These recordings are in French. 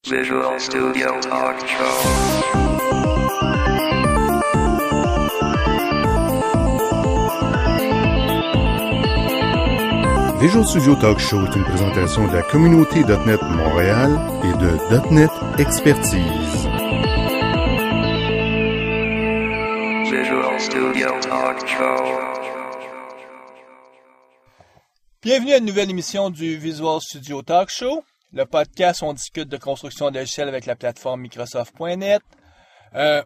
Visual Studio Talk Show. Visual Studio Talk Show est une présentation de la communauté .NET Montréal et de .NET Expertise. Visual Studio Talk Show. Bienvenue à une nouvelle émission du Visual Studio Talk Show, le podcast où on discute de construction de logiciels avec la plateforme Microsoft.net.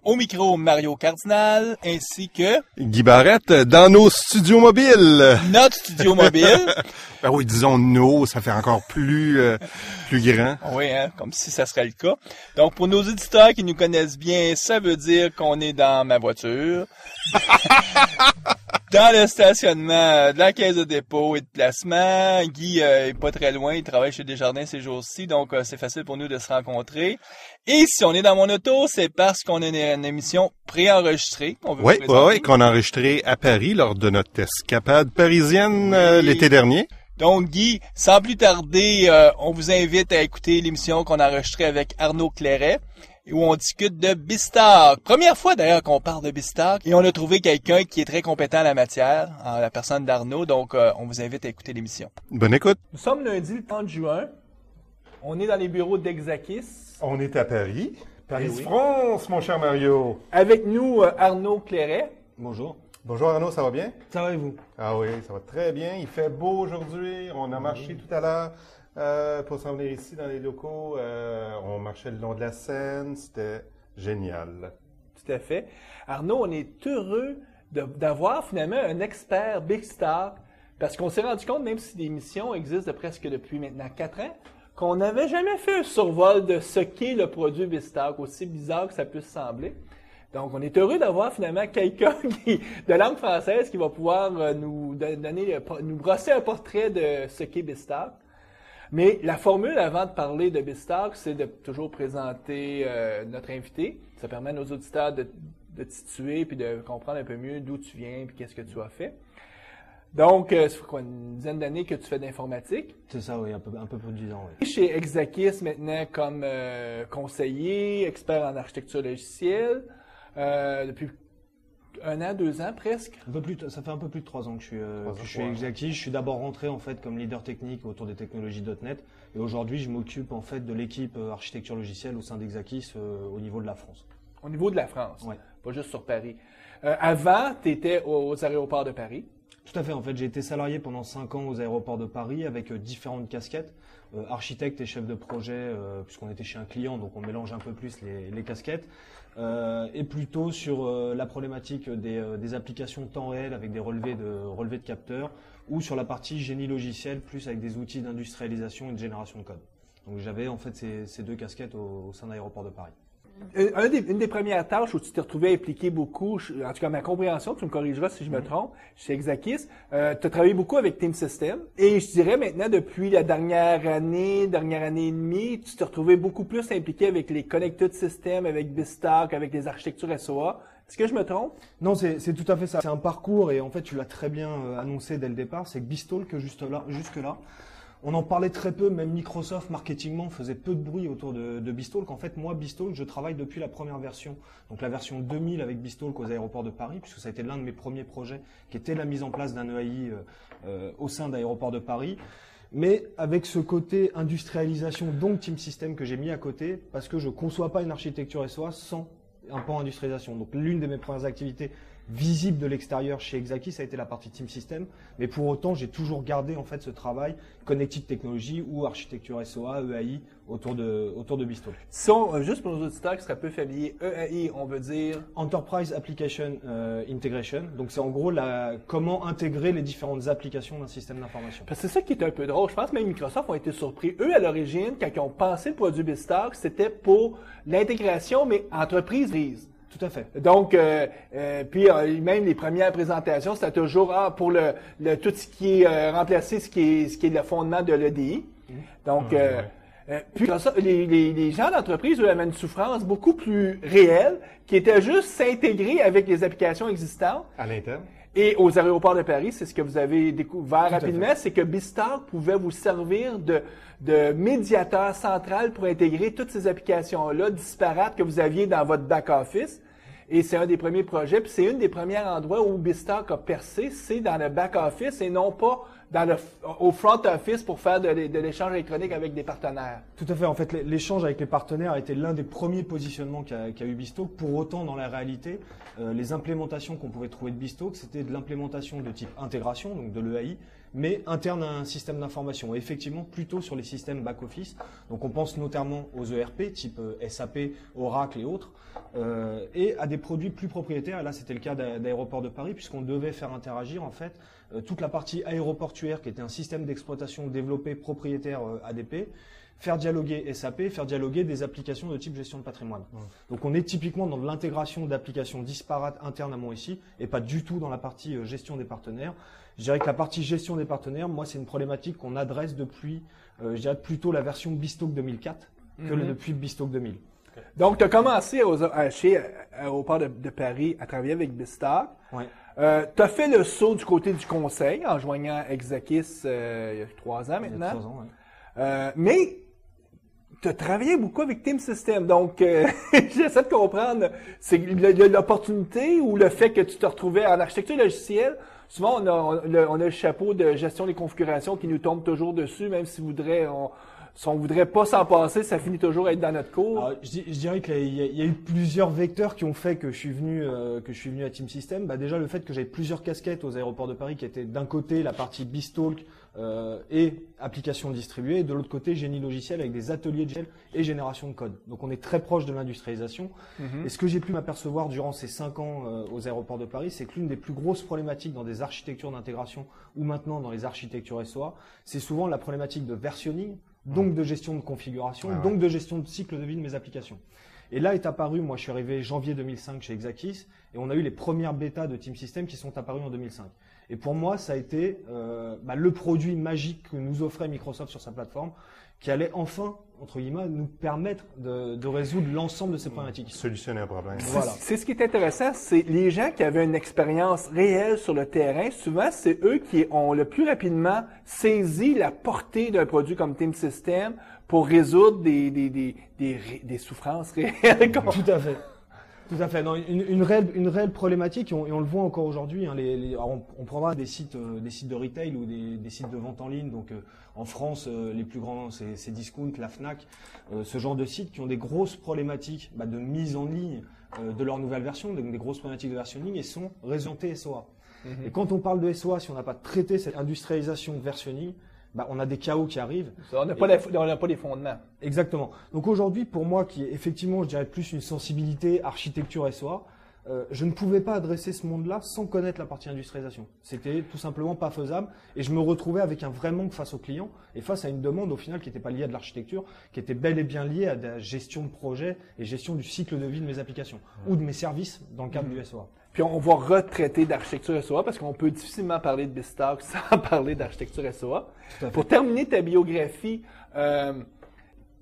Au micro, Mario Cardinal, ainsi que... Guy Barrette, dans nos studios mobiles. Notre studio mobile. Ben oui, disons nos, ça fait encore plus grand. Oui, hein, comme si ça serait le cas. Donc, pour nos auditeurs qui nous connaissent bien, ça veut dire qu'on est dans ma voiture. Dans le stationnement de la caisse de dépôt et de placement. Guy est pas très loin, il travaille chez Desjardins ces jours-ci, donc c'est facile pour nous de se rencontrer. Et si on est dans mon auto, c'est parce qu'on a une émission préenregistrée qu'on veut vous présenter. Oui, qu'on a enregistré à Paris lors de notre escapade parisienne l'été dernier. Donc Guy, sans plus tarder, on vous invite à écouter l'émission qu'on a enregistrée avec Arnaud Clairet, où on discute de BizTalk. Première fois d'ailleurs qu'on parle de BizTalk, et on a trouvé quelqu'un qui est très compétent en la matière, en la personne d'Arnaud, donc on vous invite à écouter l'émission. Bonne écoute. Nous sommes lundi le 30 juin, on est dans les bureaux d'Exakis. On est à Paris. Paris oui. France, mon cher Mario. Avec nous, Arnaud Clairet. Bonjour. Bonjour Arnaud, ça va bien? Ça va et vous? Ah oui, ça va très bien. Il fait beau aujourd'hui. On a marché tout à l'heure pour s'en venir ici dans les locaux. On marchait le long de la Seine. C'était génial. Tout à fait. Arnaud, on est heureux d'avoir finalement un expert BizTalk parce qu'on s'est rendu compte, même si l'émission existe depuis maintenant 4 ans, qu'on n'avait jamais fait un survol de ce qu'est le produit BizTalk, aussi bizarre que ça puisse sembler. Donc, on est heureux d'avoir finalement quelqu'un de langue française qui va pouvoir nous brosser un portrait de ce qu'est BizTalk. Mais la formule avant de parler de BizTalk, c'est de toujours présenter notre invité. Ça permet à nos auditeurs de te situer puis de comprendre un peu mieux d'où tu viens puis qu'est-ce que tu as fait. Donc, ça fait quoi, une dizaine d'années que tu fais d'informatique? C'est ça, oui, un peu plus de 10 ans, oui. Chez Exakis maintenant comme conseiller, expert en architecture logicielle, depuis 1 an, 2 ans presque. Ça fait un peu plus de 3 ans que je suis chez Exakis. Je suis d'abord rentré en fait comme leader technique autour des technologies .NET et aujourd'hui je m'occupe en fait de l'équipe architecture logicielle au sein d'Exakis au niveau de la France. Au niveau de la France, ouais. Pas juste sur Paris. Avant, tu étais aux aéroports de Paris. Tout à fait, en fait j'ai été salarié pendant 5 ans aux aéroports de Paris avec différentes casquettes, architecte et chef de projet puisqu'on était chez un client donc on mélange un peu plus les casquettes. Et plutôt sur la problématique des applications temps réel avec des relevés de capteurs ou sur la partie génie logiciel plus avec des outils d'industrialisation et de génération de code. Donc j'avais en fait ces 2 casquettes au sein d'Aéroport de Paris. Une des premières tâches où tu t'es retrouvé impliqué beaucoup, en tout cas ma compréhension, tu me corrigeras si je me trompe, chez Exakis, tu as travaillé beaucoup avec Team System et je dirais maintenant depuis la dernière année et demie, tu t'es retrouvé beaucoup plus impliqué avec les connected systems, avec BizTalk, avec les architectures SOA. Est-ce que je me trompe? Non, c'est tout à fait ça. C'est un parcours et en fait tu l'as très bien annoncé dès le départ, c'est que BizTalk jusque-là, on en parlait très peu, même Microsoft, marketingement, faisait peu de bruit autour de BizTalk. En fait, moi, BizTalk, je travaille depuis la première version, donc la version 2000 avec BizTalk aux aéroports de Paris, puisque ça a été l'un de mes premiers projets, qui était la mise en place d'un EAI au sein d'Aéroports de Paris. Mais avec ce côté industrialisation, donc Team System que j'ai mis à côté, parce que je ne conçois pas une architecture SOA sans un pan industrialisation. Donc l'une de mes premières activités visible de l'extérieur chez Exakis, ça a été la partie Team System, mais pour autant, j'ai toujours gardé en fait ce travail Connected Technology ou architecture SOA, EAI autour de BizTalk. Juste pour nos auditeurs qui seraient peu familiers, EAI, on veut dire Enterprise Application Integration. Donc c'est en gros comment intégrer les différentes applications d'un système d'information. Parce que c'est ça qui est un peu drôle. Je pense que même Microsoft ont été surpris. Eux, à l'origine, quand ils ont pensé le produit BizTalk, c'était pour l'intégration, mais entreprise. Tout à fait. Donc, puis même les premières présentations, c'était toujours pour tout ce qui est remplacer ce qui est le fondement de l'EDI. Donc, puis ça, les gens d'entreprise, eux, avaient une souffrance beaucoup plus réelle, qui était juste s'intégrer avec les applications existantes. À l'interne. Et aux aéroports de Paris, c'est ce que vous avez découvert Tout à rapidement, c'est que BizTalk pouvait vous servir de médiateur central pour intégrer toutes ces applications-là disparates que vous aviez dans votre back-office. Et c'est un des premiers projets, puis c'est un des premiers endroits où BizTalk a percé, c'est dans le back-office et non pas au front office pour faire de l'échange électronique avec des partenaires. Tout à fait. En fait, l'échange avec les partenaires a été l'un des premiers positionnements qu'a eu BizTalk. Pour autant, dans la réalité, les implémentations qu'on pouvait trouver de BizTalk, c'était de l'implémentation de type intégration, donc de l'EAI, mais interne à un système d'information. Et effectivement, plutôt sur les systèmes back-office. Donc, on pense notamment aux ERP, type SAP, Oracle et autres, et à des produits plus propriétaires. Et là, c'était le cas d'Aéroports de Paris, puisqu'on devait faire interagir, en fait, toute la partie aéroportuaire, qui était un système d'exploitation développé propriétaire ADP, faire dialoguer SAP, faire dialoguer des applications de type gestion de patrimoine. Donc on est typiquement dans de l'intégration d'applications disparates internes à mon SI et pas du tout dans la partie gestion des partenaires. Je dirais que la partie gestion des partenaires, moi c'est une problématique qu'on adresse depuis, je dirais plutôt la version BizTalk 2004 que depuis BizTalk 2000. Donc, tu as commencé chez Aéroport de Paris à travailler avec BizTalk. Ouais. Tu as fait le saut du côté du conseil en joignant Exakis il y a 3 ans maintenant. Il y a 3 ans, ouais. Mais tu as travaillé beaucoup avec Team System. Donc, j'essaie de comprendre, c'est l'opportunité ou le fait que tu te retrouvais en architecture logicielle. Souvent, on a le chapeau de gestion des configurations qui nous tombe toujours dessus, même si on voudrait pas s'en passer, ça finit toujours à être dans notre cours. Alors, je dirais qu'il y a eu plusieurs vecteurs qui ont fait que je suis venu à Team System. Bah, déjà le fait que j'avais plusieurs casquettes aux aéroports de Paris, qui étaient d'un côté la partie BizTalk et applications distribuées, et de l'autre côté génie logiciel avec des ateliers de logiciel et génération de code. Donc on est très proche de l'industrialisation. Et ce que j'ai pu m'apercevoir durant ces 5 ans aux aéroports de Paris, c'est que l'une des plus grosses problématiques dans des architectures d'intégration ou maintenant dans les architectures SOA, c'est souvent la problématique de versionning, donc de gestion de configuration, donc de gestion de cycle de vie de mes applications. Et là est apparu, moi je suis arrivé janvier 2005 chez Exakis, et on a eu les premières bêtas de Team System qui sont apparues en 2005. Et pour moi, ça a été le produit magique que nous offrait Microsoft sur sa plateforme, qui allait enfin, entre guillemets, nous permettre de résoudre l'ensemble de ces problématiques. Solutionner un problème. Voilà. C'est ce qui est intéressant, c'est les gens qui avaient une expérience réelle sur le terrain, souvent c'est eux qui ont le plus rapidement saisi la portée d'un produit comme Team System pour résoudre des souffrances réelles. Tout à fait. Tout à fait. Non, une réelle problématique, et on le voit encore aujourd'hui. Hein, on prendra des sites de retail ou des sites de vente en ligne. Donc en France, les plus grands, c'est Discount, la Fnac, ce genre de sites qui ont des grosses problématiques de mise en ligne de leur nouvelle version, donc des grosses problématiques de versionning, et sont réorientées SOA. Et quand on parle de SOA, si on n'a pas traité cette industrialisation de versionning, on a des chaos qui arrivent. On n'a pas les fondements. Exactement. Donc aujourd'hui, pour moi, qui est effectivement, je dirais plus une sensibilité architecture SOA, je ne pouvais pas adresser ce monde-là sans connaître la partie industrialisation. C'était tout simplement pas faisable, et je me retrouvais avec un vrai manque face aux clients et face à une demande au final qui n'était pas liée à de l'architecture, qui était bel et bien liée à de la gestion de projet et gestion du cycle de vie de mes applications ou de mes services dans le cadre du SOA. Puis on va retraiter d'architecture SOA parce qu'on peut difficilement parler de BizTalk sans parler d'architecture SOA. Pour terminer ta biographie,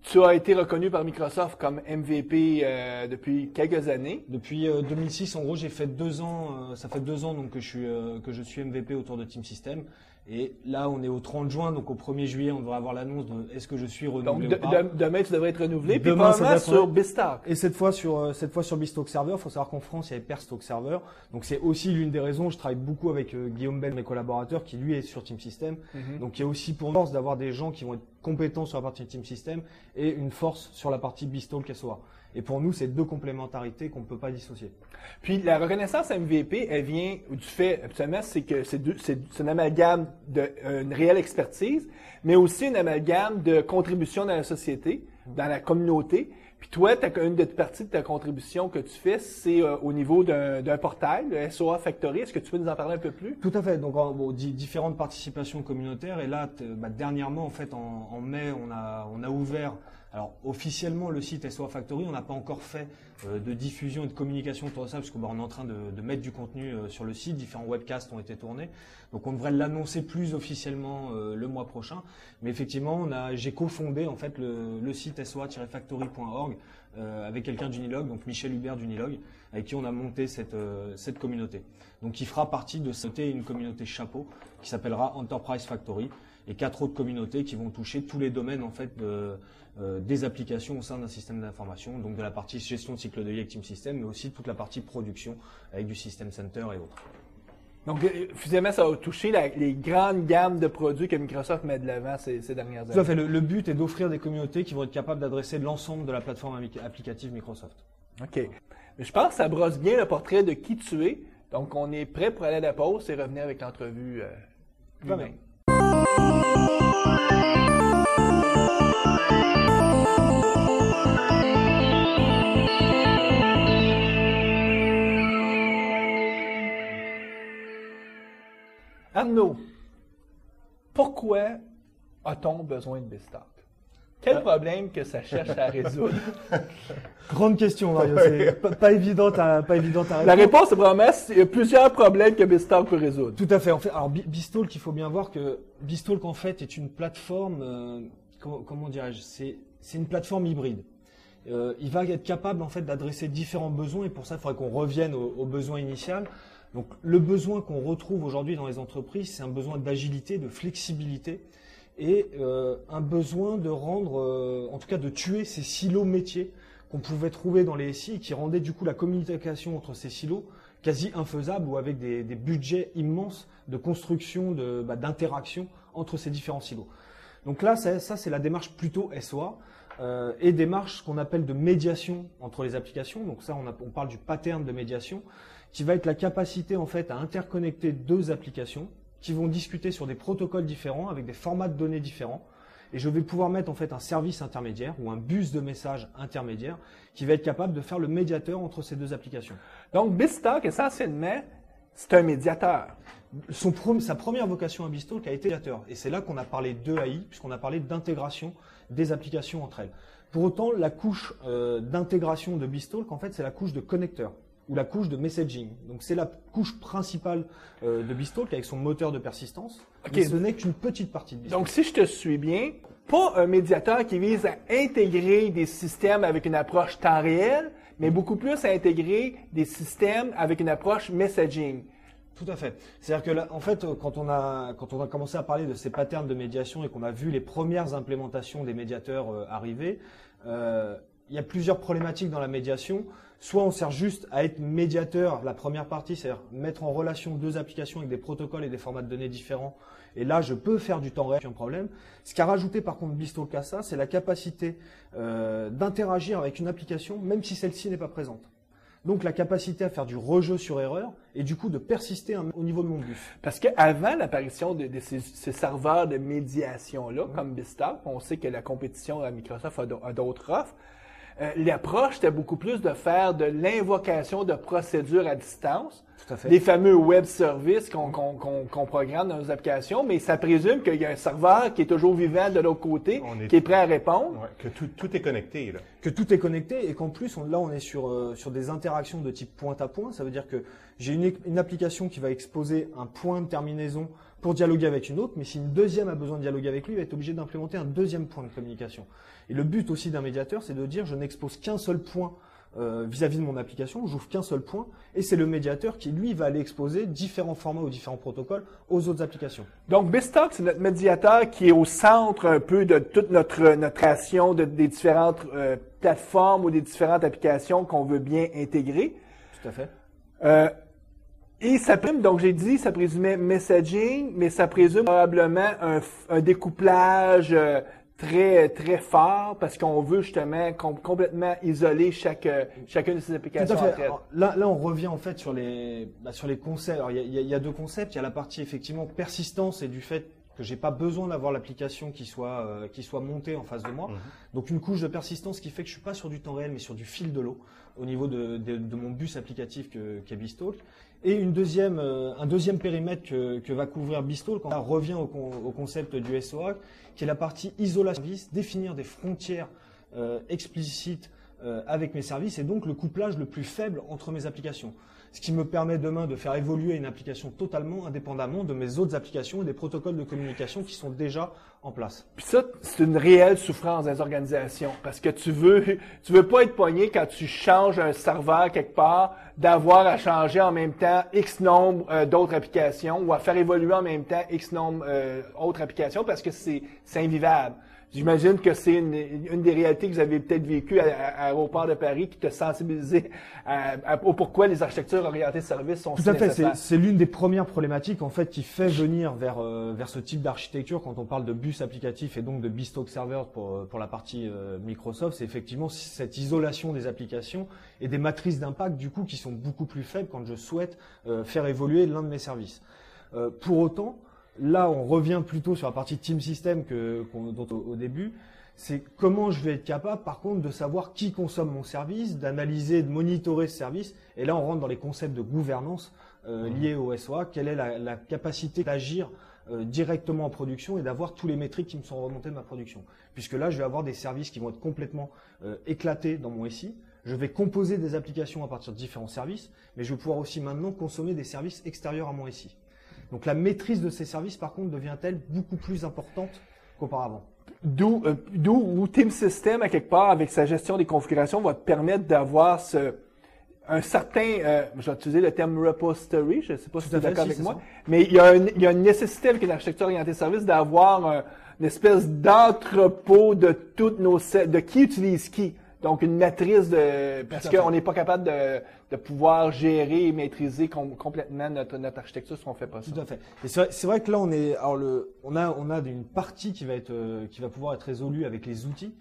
tu as été reconnu par Microsoft comme MVP depuis quelques années. Depuis 2006, en gros, j'ai fait 2 ans. Ça fait 2 ans donc que je suis MVP autour de Team System. Et là, on est au 30 juin, donc au 1er juillet, on devrait avoir l'annonce de est-ce que je suis renouvelé ou pas. Demain, tu devrais être renouvelé. Puis Demain, probablement sur BizTalk. Et cette fois sur BizTalk Server. Il faut savoir qu'en France, il y avait PerStalk Server. Donc c'est aussi l'une des raisons. Je travaille beaucoup avec Guillaume Bell, mes collaborateurs, qui lui est sur Team System. Donc il y a aussi pour nous force d'avoir des gens qui vont être compétents sur la partie Team System et une force sur la partie BizTalk SOA. Et pour nous, c'est 2 complémentarités qu'on ne peut pas dissocier. Puis la reconnaissance MVP, elle vient du fait, absolument, c'est que c'est un amalgame d'une réelle expertise, mais aussi un amalgame de contribution dans la société, dans la communauté. Puis toi, une des parties de ta contribution que tu fais, c'est au niveau d'un portail, le SOA Factory. Est-ce que tu peux nous en parler un peu plus? Tout à fait. Donc, différentes participations communautaires. Et là, dernièrement, en fait, en mai, on a ouvert Alors officiellement, le site SOA Factory, on n'a pas encore fait de diffusion et de communication autour de ça, parce qu'on est en train de mettre du contenu sur le site. Différents webcasts ont été tournés, donc on devrait l'annoncer plus officiellement le mois prochain. Mais effectivement, j'ai cofondé en fait le site SOA-factory.org avec quelqu'un d'Unilog, donc Michel Hubert d'Unilog, avec qui on a monté cette communauté. Donc il fera partie de une communauté chapeau qui s'appellera Enterprise Factory, et 4 autres communautés qui vont toucher tous les domaines en fait des applications au sein d'un système d'information, donc de la partie gestion de cycle de vie avec Team System, mais aussi toute la partie production avec du System Center et autres. Donc, finalement, ça va toucher les grandes gammes de produits que Microsoft met de l'avant ces dernières années. Tout à fait. Le but est d'offrir des communautés qui vont être capables d'adresser l'ensemble de la plateforme applicative Microsoft. OK. Je pense que ça brosse bien le portrait de qui tu es. Donc, on est prêt pour aller à la pause et revenir avec l'entrevue lui-même. Arnaud, pourquoi a-t-on besoin de BizTalk? Quel problème que ça cherche à résoudre? Grande question, Mario. C'est pas évidente à répondre. La réponse est vraiment, il y a plusieurs problèmes que BizTalk peut résoudre. Tout à fait. En fait, alors BizTalk, il faut bien voir que BizTalk en fait est une plateforme. Comment dirais-je? C'est une plateforme hybride. Il va être capable en fait d'adresser différents besoins, et pour ça, il faudrait qu'on revienne au besoin initial. Donc, le besoin qu'on retrouve aujourd'hui dans les entreprises, c'est un besoin d'agilité, de flexibilité, et un besoin de rendre, en tout cas de tuer ces silos métiers qu'on pouvait trouver dans les SI, et qui rendaient du coup la communication entre ces silos quasi infaisable, ou avec des budgets immenses de construction, d'interaction entre ces différents silos. Donc là, ça c'est la démarche plutôt SOA, et démarche qu'on appelle de médiation entre les applications. Donc ça, on parle du pattern de médiation, qui va être la capacité en fait à interconnecter deux applications qui vont discuter sur des protocoles différents avec des formats de données différents, et je vais pouvoir mettre en fait un service intermédiaire ou un bus de messages intermédiaire qui va être capable de faire le médiateur entre ces deux applications. Donc BizTalk, essentiellement, c'est un médiateur. Sa première vocation à BizTalk a été médiateur, et c'est là qu'on a parlé d'EAI, puisqu'on a parlé d'intégration des applications entre elles. Pour autant, la couche d'intégration de BizTalk, en fait, c'est la couche de connecteur, ou la couche de messaging. Donc c'est la couche principale de BizTalk avec son moteur de persistance. Okay. Mais ce n'est qu'une petite partie de BizTalk. Donc si je te suis bien, pas un médiateur qui vise à intégrer des systèmes avec une approche temps réel, mais beaucoup plus à intégrer des systèmes avec une approche messaging. Tout à fait. C'est-à-dire que là, en fait, quand on a commencé à parler de ces patterns de médiation et qu'on a vu les premières implémentations des médiateurs arriver, il y a plusieurs problématiques dans la médiation. Soit on sert juste à être médiateur, la première partie, c'est-à-dire mettre en relation deux applications avec des protocoles et des formats de données différents. Et là, je peux faire du temps réel, un problème. Ce qu'a rajouté par contre BizTalk à ça, c'est la capacité d'interagir avec une application, même si celle-ci n'est pas présente. Donc la capacité à faire du rejeu sur erreur et du coup de persister au niveau de mon bus. Parce qu'avant l'apparition de ces serveurs de médiation-là, comme BizTalk, on sait que la compétition à Microsoft a d'autres offres. L'approche, c'était beaucoup plus de faire de l'invocation de procédures à distance, tout à fait. Des fameux web services qu'on programme dans nos applications, mais ça présume qu'il y a un serveur qui est toujours vivant de l'autre côté, qui est prêt à répondre. Ouais, que tout est connecté. Là. Que tout est connecté, et qu'en plus, là, on est sur des interactions de type point à point. Ça veut dire que j'ai une application qui va exposer un point de terminaison pour dialoguer avec une autre, mais si une deuxième a besoin de dialoguer avec lui, il va être obligé d'implémenter un deuxième point de communication. Et le but aussi d'un médiateur, c'est de dire je n'expose qu'un seul point vis-à-vis de mon application, j'ouvre qu'un seul point, et c'est le médiateur qui, lui, va aller exposer différents formats ou différents protocoles aux autres applications. Donc, BizTalk, c'est notre médiateur qui est au centre un peu de toute notre création des différentes plateformes ou des différentes applications qu'on veut bien intégrer. Tout à fait. Et ça présume, donc j'ai dit, ça présumait messaging, mais ça présume probablement un découplage très très fort parce qu'on veut justement complètement isoler chacune de ces applications. Tout à fait. Alors, là, on revient en fait sur les concepts. Alors, il y a deux concepts. Il y a la partie effectivement persistance et du fait que j'ai pas besoin d'avoir l'application qui soit montée en face de moi. Donc une couche de persistance qui fait que je suis pas sur du temps réel mais sur du fil de l'eau au niveau de mon bus applicatif qu'est BizTalk. Et un deuxième périmètre que va couvrir BizTalk, on revient au concept du SOA, qui est la partie isolation service, définir des frontières explicite avec mes services et donc le couplage le plus faible entre mes applications. Ce qui me permet demain de faire évoluer une application totalement indépendamment de mes autres applications et des protocoles de communication qui sont déjà en place. Puis ça, c'est une réelle souffrance dans les organisations parce que tu veux pas être pogné quand tu changes un serveur quelque part d'avoir à changer en même temps X nombre d'autres applications ou à faire évoluer en même temps X nombre autres applications parce que c'est invivable. J'imagine que c'est une des réalités que vous avez peut-être vécues à l'aéroport de Paris qui t'a sensibilisé au pourquoi les architectures orientées services sont Tout si à fait, nécessaires. c'est l'une des premières problématiques en fait qui fait venir vers ce type d'architecture quand on parle de bus applicatif et donc de bespoke server pour la partie Microsoft, c'est effectivement cette isolation des applications et des matrices d'impact du coup qui sont beaucoup plus faibles quand je souhaite faire évoluer l'un de mes services. Pour autant, là, on revient plutôt sur la partie team system dont au début. C'est comment je vais être capable, par contre, de savoir qui consomme mon service, d'analyser, de monitorer ce service. Et là, on rentre dans les concepts de gouvernance liés au SOA. Quelle est la capacité d'agir directement en production et d'avoir tous les métriques qui me sont remontées de ma production. Puisque là, je vais avoir des services qui vont être complètement éclatés dans mon SI. Je vais composer des applications à partir de différents services, mais je vais pouvoir aussi maintenant consommer des services extérieurs à mon SI. Donc la maîtrise de ces services, par contre, devient-elle beaucoup plus importante qu'auparavant. D'où Team System, à quelque part, avec sa gestion des configurations, va te permettre d'avoir un certain, je vais utiliser le terme repository, je ne sais pas si tu es d'accord avec moi, mais il y a une nécessité avec une architecture orientée service d'avoir une espèce d'entrepôt de toutes de qui utilise qui. Donc, une matrice parce qu'on n'est pas capable de pouvoir gérer et maîtriser complètement notre architecture si on fait pas ça. Tout à fait. Et c'est vrai que là, on a une partie qui va pouvoir être résolue avec les outils.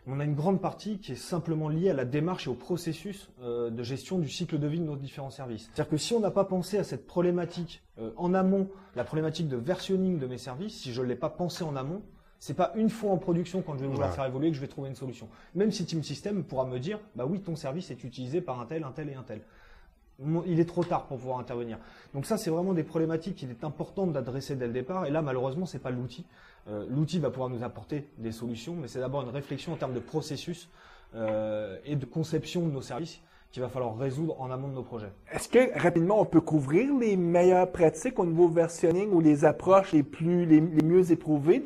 Mais on a une grande partie qui est simplement liée à la démarche et au processus de gestion du cycle de vie de nos différents services. C'est-à-dire que si on n'a pas pensé à cette problématique en amont, la problématique de versionning de mes services, si je ne l'ai pas pensé en amont, c'est pas une fois en production quand je vais vouloir faire évoluer que je vais trouver une solution. Même si Team System pourra me dire, bah oui, ton service est utilisé par un tel et un tel. Il est trop tard pour pouvoir intervenir. Donc ça, c'est vraiment des problématiques qu'il est important d'adresser dès le départ. Et là, malheureusement, c'est pas l'outil. L'outil va pouvoir nous apporter des solutions, mais c'est d'abord une réflexion en termes de processus et de conception de nos services qu'il va falloir résoudre en amont de nos projets. Est-ce que, rapidement, on peut couvrir les meilleures pratiques au niveau versionning ou les approches les mieux éprouvées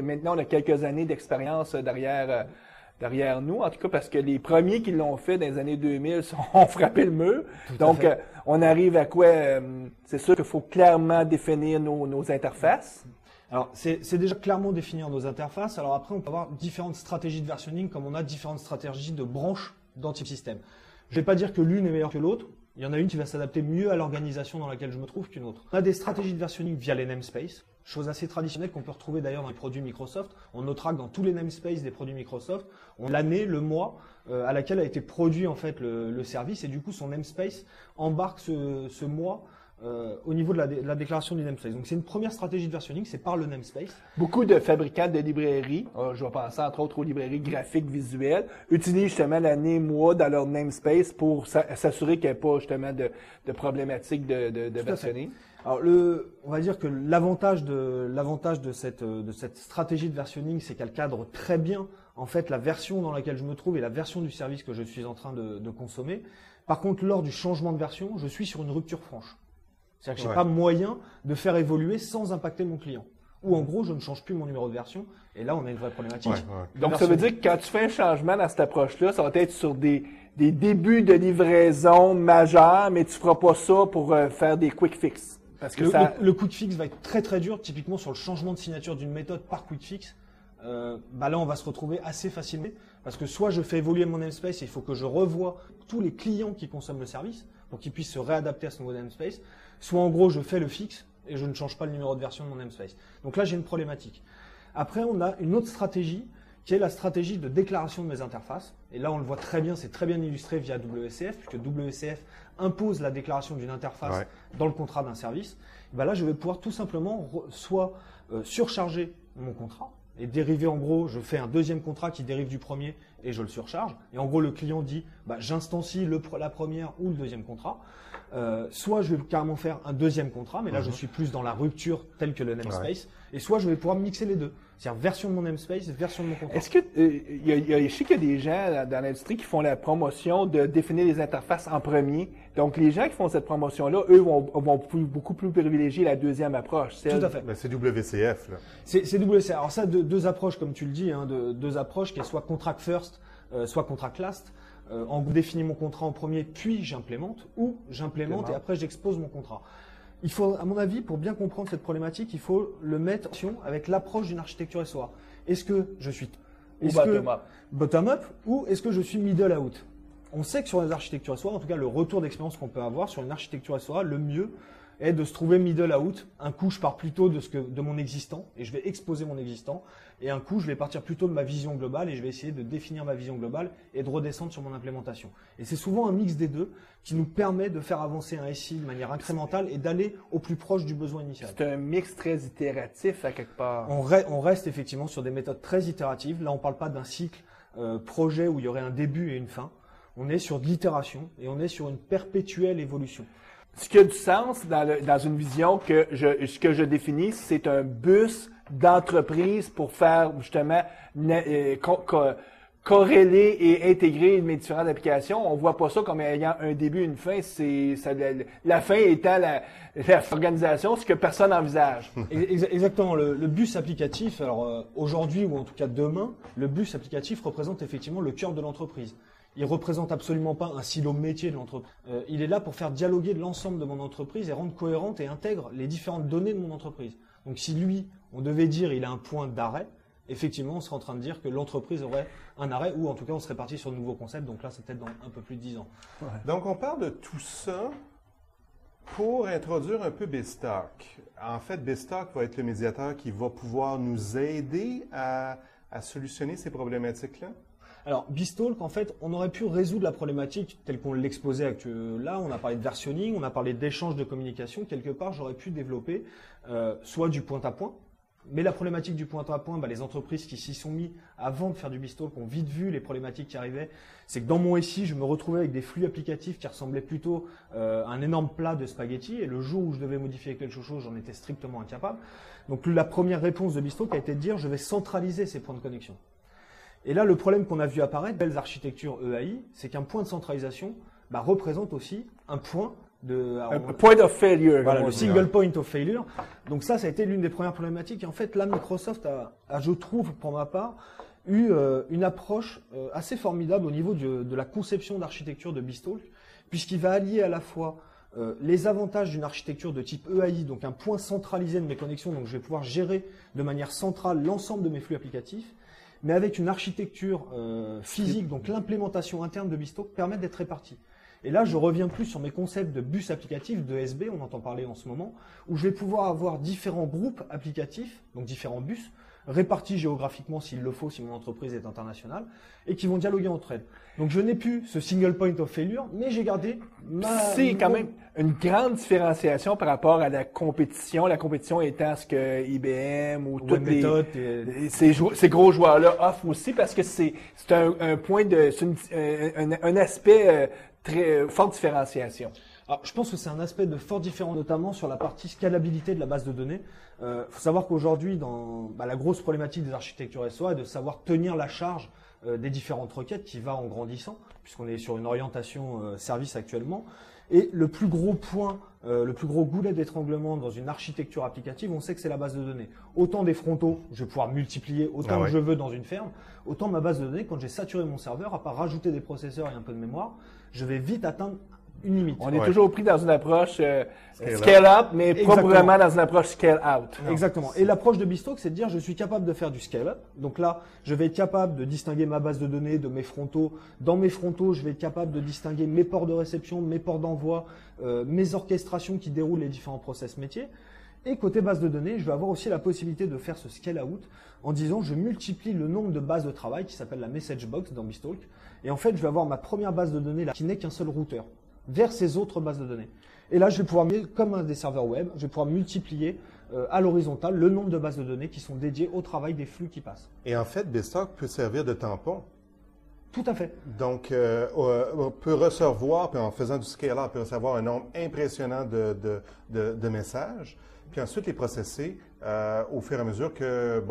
maintenant, on a quelques années d'expérience derrière nous, en tout cas, parce que les premiers qui l'ont fait dans les années 2000 ont frappé le mur. Donc, on arrive à quoi? C'est sûr qu'il faut clairement définir nos interfaces. Alors, c'est déjà clairement définir nos interfaces. Alors après, on peut avoir différentes stratégies de versionning comme on a différentes stratégies de branches dans Team System. Je ne vais pas dire que l'une est meilleure que l'autre. Il y en a une qui va s'adapter mieux à l'organisation dans laquelle je me trouve qu'une autre. On a des stratégies de versionning via les namespaces, chose assez traditionnelle qu'on peut retrouver d'ailleurs dans les produits Microsoft. On notera que dans tous les namespaces des produits Microsoft, on a l'année, le mois à laquelle a été produit en fait le service et du coup son namespace embarque ce mois au niveau de la déclaration du namespace. Donc c'est une première stratégie de versionning, c'est par le namespace. Beaucoup de fabricants de librairies, je vais penser entre autres aux librairies graphiques visuelles, utilisent justement l'année mois dans leur namespace pour s'assurer qu'il n'y ait pas justement de problématiques de versionning. Alors on va dire que l'avantage de cette stratégie de versionning, c'est qu'elle cadre très bien en fait la version dans laquelle je me trouve et la version du service que je suis en train de consommer. Par contre, lors du changement de version, je suis sur une rupture franche. C'est-à-dire que je n'ai pas moyen de faire évoluer sans impacter mon client. Ou en gros, je ne change plus mon numéro de version. Et là, on a une vraie problématique. Donc, ça veut dire que quand tu fais un changement dans cette approche-là, ça va être sur des débuts de livraison majeurs, mais tu ne feras pas ça pour faire des quick fix. Parce que le quick fix va être très très dur, typiquement sur le changement de signature d'une méthode par quick fix. Là, on va se retrouver assez facilement parce que soit je fais évoluer mon namespace et il faut que je revoie tous les clients qui consomment le service pour qu'ils puissent se réadapter à ce nouveau namespace, soit en gros je fais le fixe et je ne change pas le numéro de version de mon namespace. Donc là, j'ai une problématique. Après, on a une autre stratégie qui est la stratégie de déclaration de mes interfaces. Et là, on le voit très bien, c'est très bien illustré via WCF, puisque WCF impose la déclaration d'une interface dans le contrat d'un service. Et là, je vais pouvoir tout simplement soit surcharger mon contrat et dériver en gros, je fais un deuxième contrat qui dérive du premier et je le surcharge. Et en gros, le client dit, j'instancie la première ou le deuxième contrat. Soit je vais carrément faire un deuxième contrat, mais là je suis plus dans la rupture telle que le namespace. Et soit je vais pouvoir mixer les deux. C'est-à-dire version de mon namespace, version de mon contrat. Est-ce que je sais qu'il y a des gens dans l'industrie qui font la promotion de définir les interfaces en premier. Donc les gens qui font cette promotion-là, eux vont beaucoup plus privilégier la deuxième approche. Tout à fait. Ben, c'est WCF, là. C'est WCF. Alors ça, deux approches, comme tu le dis, deux approches qui est soit contract first, soit contract last. En gros, définis mon contrat en premier, puis j'implémente, ou j'implémente et après j'expose mon contrat. Il faut, à mon avis, pour bien comprendre cette problématique, il faut le mettre en action avec l'approche d'une architecture SOA. Est-ce que je suis bottom-up ou est-ce que je suis middle-out? On sait que sur les architectures SOA, en tout cas le retour d'expérience qu'on peut avoir sur une architecture SOA, le mieux est de se trouver middle out. Un coup, je pars plutôt de mon existant et je vais exposer mon existant. Et un coup, je vais partir plutôt de ma vision globale et je vais essayer de définir ma vision globale et de redescendre sur mon implémentation. Et c'est souvent un mix des deux qui nous permet de faire avancer un SI de manière incrémentale et d'aller au plus proche du besoin initial. C'est un mix très itératif à quelque part. On reste effectivement sur des méthodes très itératives. Là, on ne parle pas d'un cycle projet où il y aurait un début et une fin. On est sur de l'itération et on est sur une perpétuelle évolution. Ce qui a du sens dans une vision que je définis, c'est un bus d'entreprise pour faire justement corréler et intégrer mes différentes applications. On voit pas ça comme ayant un début et une fin. La fin étant l'organisation, ce que personne n'envisage. Exactement. Le bus applicatif, alors aujourd'hui ou en tout cas demain, le bus applicatif représente effectivement le cœur de l'entreprise. Il représente absolument pas un silo métier de l'entreprise. Il est là pour faire dialoguer l'ensemble de mon entreprise et rendre cohérente et intègre les différentes données de mon entreprise. Donc si lui, on devait dire il a un point d'arrêt, effectivement, on serait en train de dire que l'entreprise aurait un arrêt ou en tout cas on serait parti sur de nouveaux concepts. Donc là, c'est peut-être dans un peu plus de 10 ans. Ouais. Donc on parle de tout ça pour introduire un peu BizTalk. En fait, BizTalk va être le médiateur qui va pouvoir nous aider à solutionner ces problématiques-là. Alors, BizTalk, en fait, on aurait pu résoudre la problématique telle qu'on l'exposait là. On a parlé de versionning, on a parlé d'échange de communication. Quelque part, j'aurais pu développer soit du point à point. Mais la problématique du point à point, les entreprises qui s'y sont mis avant de faire du BizTalk ont vite vu les problématiques qui arrivaient. C'est que dans mon SI, je me retrouvais avec des flux applicatifs qui ressemblaient plutôt à un énorme plat de spaghettis. Et le jour où je devais modifier quelque chose, j'en étais strictement incapable. Donc, la première réponse de BizTalk a été de dire, je vais centraliser ces points de connexion. Et là, le problème qu'on a vu apparaître, belles architectures EAI, c'est qu'un point de centralisation représente aussi un point point of failure. Voilà, le single point of failure. Donc ça a été l'une des premières problématiques. Et en fait, là, Microsoft a, je trouve, pour ma part, eu une approche assez formidable au niveau de la conception d'architecture de BizTalk, puisqu'il va allier à la fois les avantages d'une architecture de type EAI, donc un point centralisé de mes connexions, donc je vais pouvoir gérer de manière centrale l'ensemble de mes flux applicatifs, mais avec une architecture physique, donc l'implémentation interne de BizTalk permet d'être répartie. Et là, je reviens plus sur mes concepts de bus applicatif, de SB, on entend parler en ce moment, où je vais pouvoir avoir différents groupes applicatifs, donc différents bus, répartis géographiquement s'il le faut, si mon entreprise est internationale, et qui vont dialoguer entre elles. Donc je n'ai plus ce single point of failure, mais j'ai gardé C'est quand même une grande différenciation par rapport à la compétition. La compétition étant ce que IBM ou toutes ces gros joueurs-là offrent aussi, parce que c'est un point un aspect très forte différenciation. Alors, je pense que c'est un aspect de fort différent, notamment sur la partie scalabilité de la base de données. Faut savoir qu'aujourd'hui, dans la grosse problématique des architectures SOA est de savoir tenir la charge des différentes requêtes qui va en grandissant, puisqu'on est sur une orientation service actuellement. Et le plus gros point, le plus gros goulet d'étranglement dans une architecture applicative, on sait que c'est la base de données. Autant des frontaux, je vais pouvoir multiplier autant que je veux dans une ferme, autant ma base de données, quand j'ai saturé mon serveur, à part rajouter des processeurs et un peu de mémoire, je vais vite atteindre une limite. On est toujours pris dans une approche scale-up, mais probablement dans une approche scale-out. Exactement. Et l'approche de BizTalk, c'est de dire je suis capable de faire du scale-up. Donc là, je vais être capable de distinguer ma base de données de mes frontaux. Dans mes frontaux, je vais être capable de distinguer mes ports de réception, mes ports d'envoi, mes orchestrations qui déroulent les différents process métiers. Et côté base de données, je vais avoir aussi la possibilité de faire ce scale-out en disant je multiplie le nombre de bases de travail qui s'appelle la message box dans BizTalk. Et en fait, je vais avoir ma première base de données là, qui n'est qu'un seul routeur vers ces autres bases de données. Et là, je vais pouvoir, comme un des serveurs web, je vais pouvoir multiplier à l'horizontale le nombre de bases de données qui sont dédiées au travail des flux qui passent. Et en fait, BizTalk peut servir de tampon. Tout à fait. Donc, on peut recevoir, puis en faisant du scale-up, on peut recevoir un nombre impressionnant de messages, puis ensuite les processer au fur et à mesure que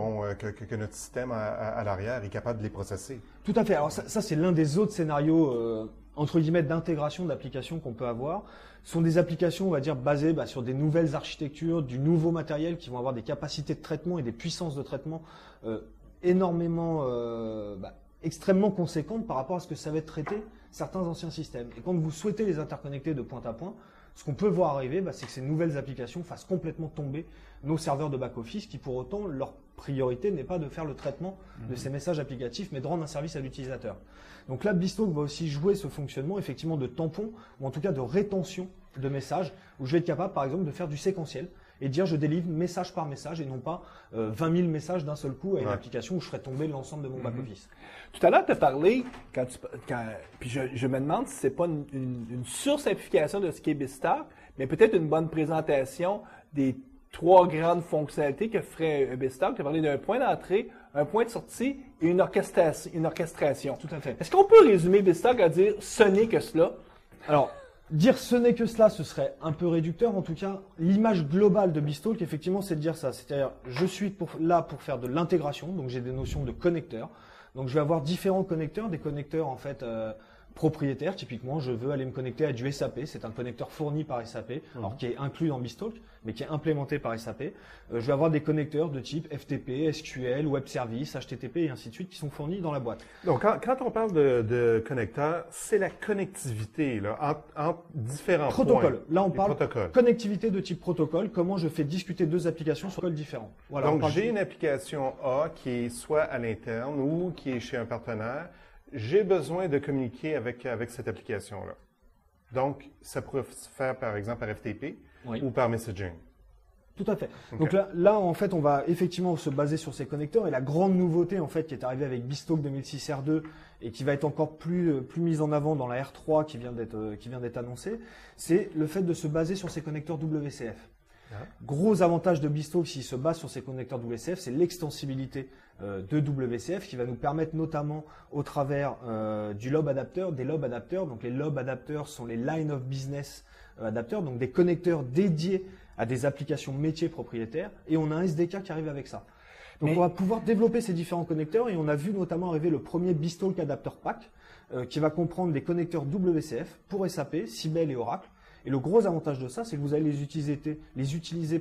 notre système à l'arrière est capable de les processer. Tout à fait. Alors ça c'est l'un des autres scénarios, entre guillemets, d'intégration d'applications qu'on peut avoir. Ce sont des applications, on va dire, basées sur des nouvelles architectures, du nouveau matériel qui vont avoir des capacités de traitement et des puissances de traitement énormément... extrêmement conséquentes par rapport à ce que savaient traiter certains anciens systèmes. Et quand vous souhaitez les interconnecter de point à point, ce qu'on peut voir arriver, c'est que ces nouvelles applications fassent complètement tomber nos serveurs de back-office qui, pour autant, leur priorité n'est pas de faire le traitement de ces messages applicatifs, mais de rendre un service à l'utilisateur. Donc là, BizTalk va aussi jouer ce fonctionnement, effectivement, de tampon, ou en tout cas de rétention de messages, où je vais être capable, par exemple, de faire du séquentiel et dire je délivre message par message et non pas 20 000 messages d'un seul coup à une application où je ferai tomber l'ensemble de mon back-office. Tout à l'heure, tu as parlé, puis je me demande si ce n'est pas une sursimplification de ce qu'est BizTalk, mais peut-être une bonne présentation des 3 grandes fonctionnalités que ferait un BizTalk. Tu as parlé d'un point d'entrée, un point de sortie et une orchestration. Tout à fait. Est-ce qu'on peut résumer BizTalk à dire ce n'est que cela? Alors, dire ce n'est que cela, ce serait un peu réducteur. En tout cas, l'image globale de BizTalk, effectivement, c'est de dire ça. C'est-à-dire, je suis là pour faire de l'intégration, donc j'ai des notions de connecteurs. Donc, je vais avoir différents connecteurs, des connecteurs en fait propriétaires. Typiquement, je veux aller me connecter à du SAP. C'est un connecteur fourni par SAP, alors qui est inclus dans BizTalk, mais qui est implémenté par SAP. Je vais avoir des connecteurs de type FTP, SQL, Web Service, HTTP et ainsi de suite qui sont fournis dans la boîte. Donc, quand on parle de connecteurs, c'est la connectivité là, entre différents protocole. points. Là, on parle connectivité de type protocole. Comment je fais discuter 2 applications sur protocoles différents. Voilà, donc, j'ai une application A qui est soit à l'interne ou qui est chez un partenaire. J'ai besoin de communiquer avec cette application-là. Donc, ça pourrait se faire, par exemple, par FTP ou par messaging. Tout à fait. Okay. Donc là, en fait, on va effectivement se baser sur ces connecteurs. Et la grande nouveauté, en fait, qui est arrivée avec BizTalk 2006 R2 et qui va être encore plus mise en avant dans la R3 qui vient d'être annoncée, c'est le fait de se baser sur ces connecteurs WCF. Gros avantage de BizTalk s'il se base sur ces connecteurs WCF, c'est l'extensibilité de WCF qui va nous permettre notamment au travers du lob adapter, des lob adapters. Donc les lob adapters sont les line of business adapters, donc des connecteurs dédiés à des applications métiers propriétaires. Et on a un SDK qui arrive avec ça. Donc on va pouvoir développer ces différents connecteurs et on a vu notamment arriver le premier BizTalk Adapter Pack qui va comprendre des connecteurs WCF pour SAP, Siebel et Oracle. Et le gros avantage de ça, c'est que vous allez les utiliser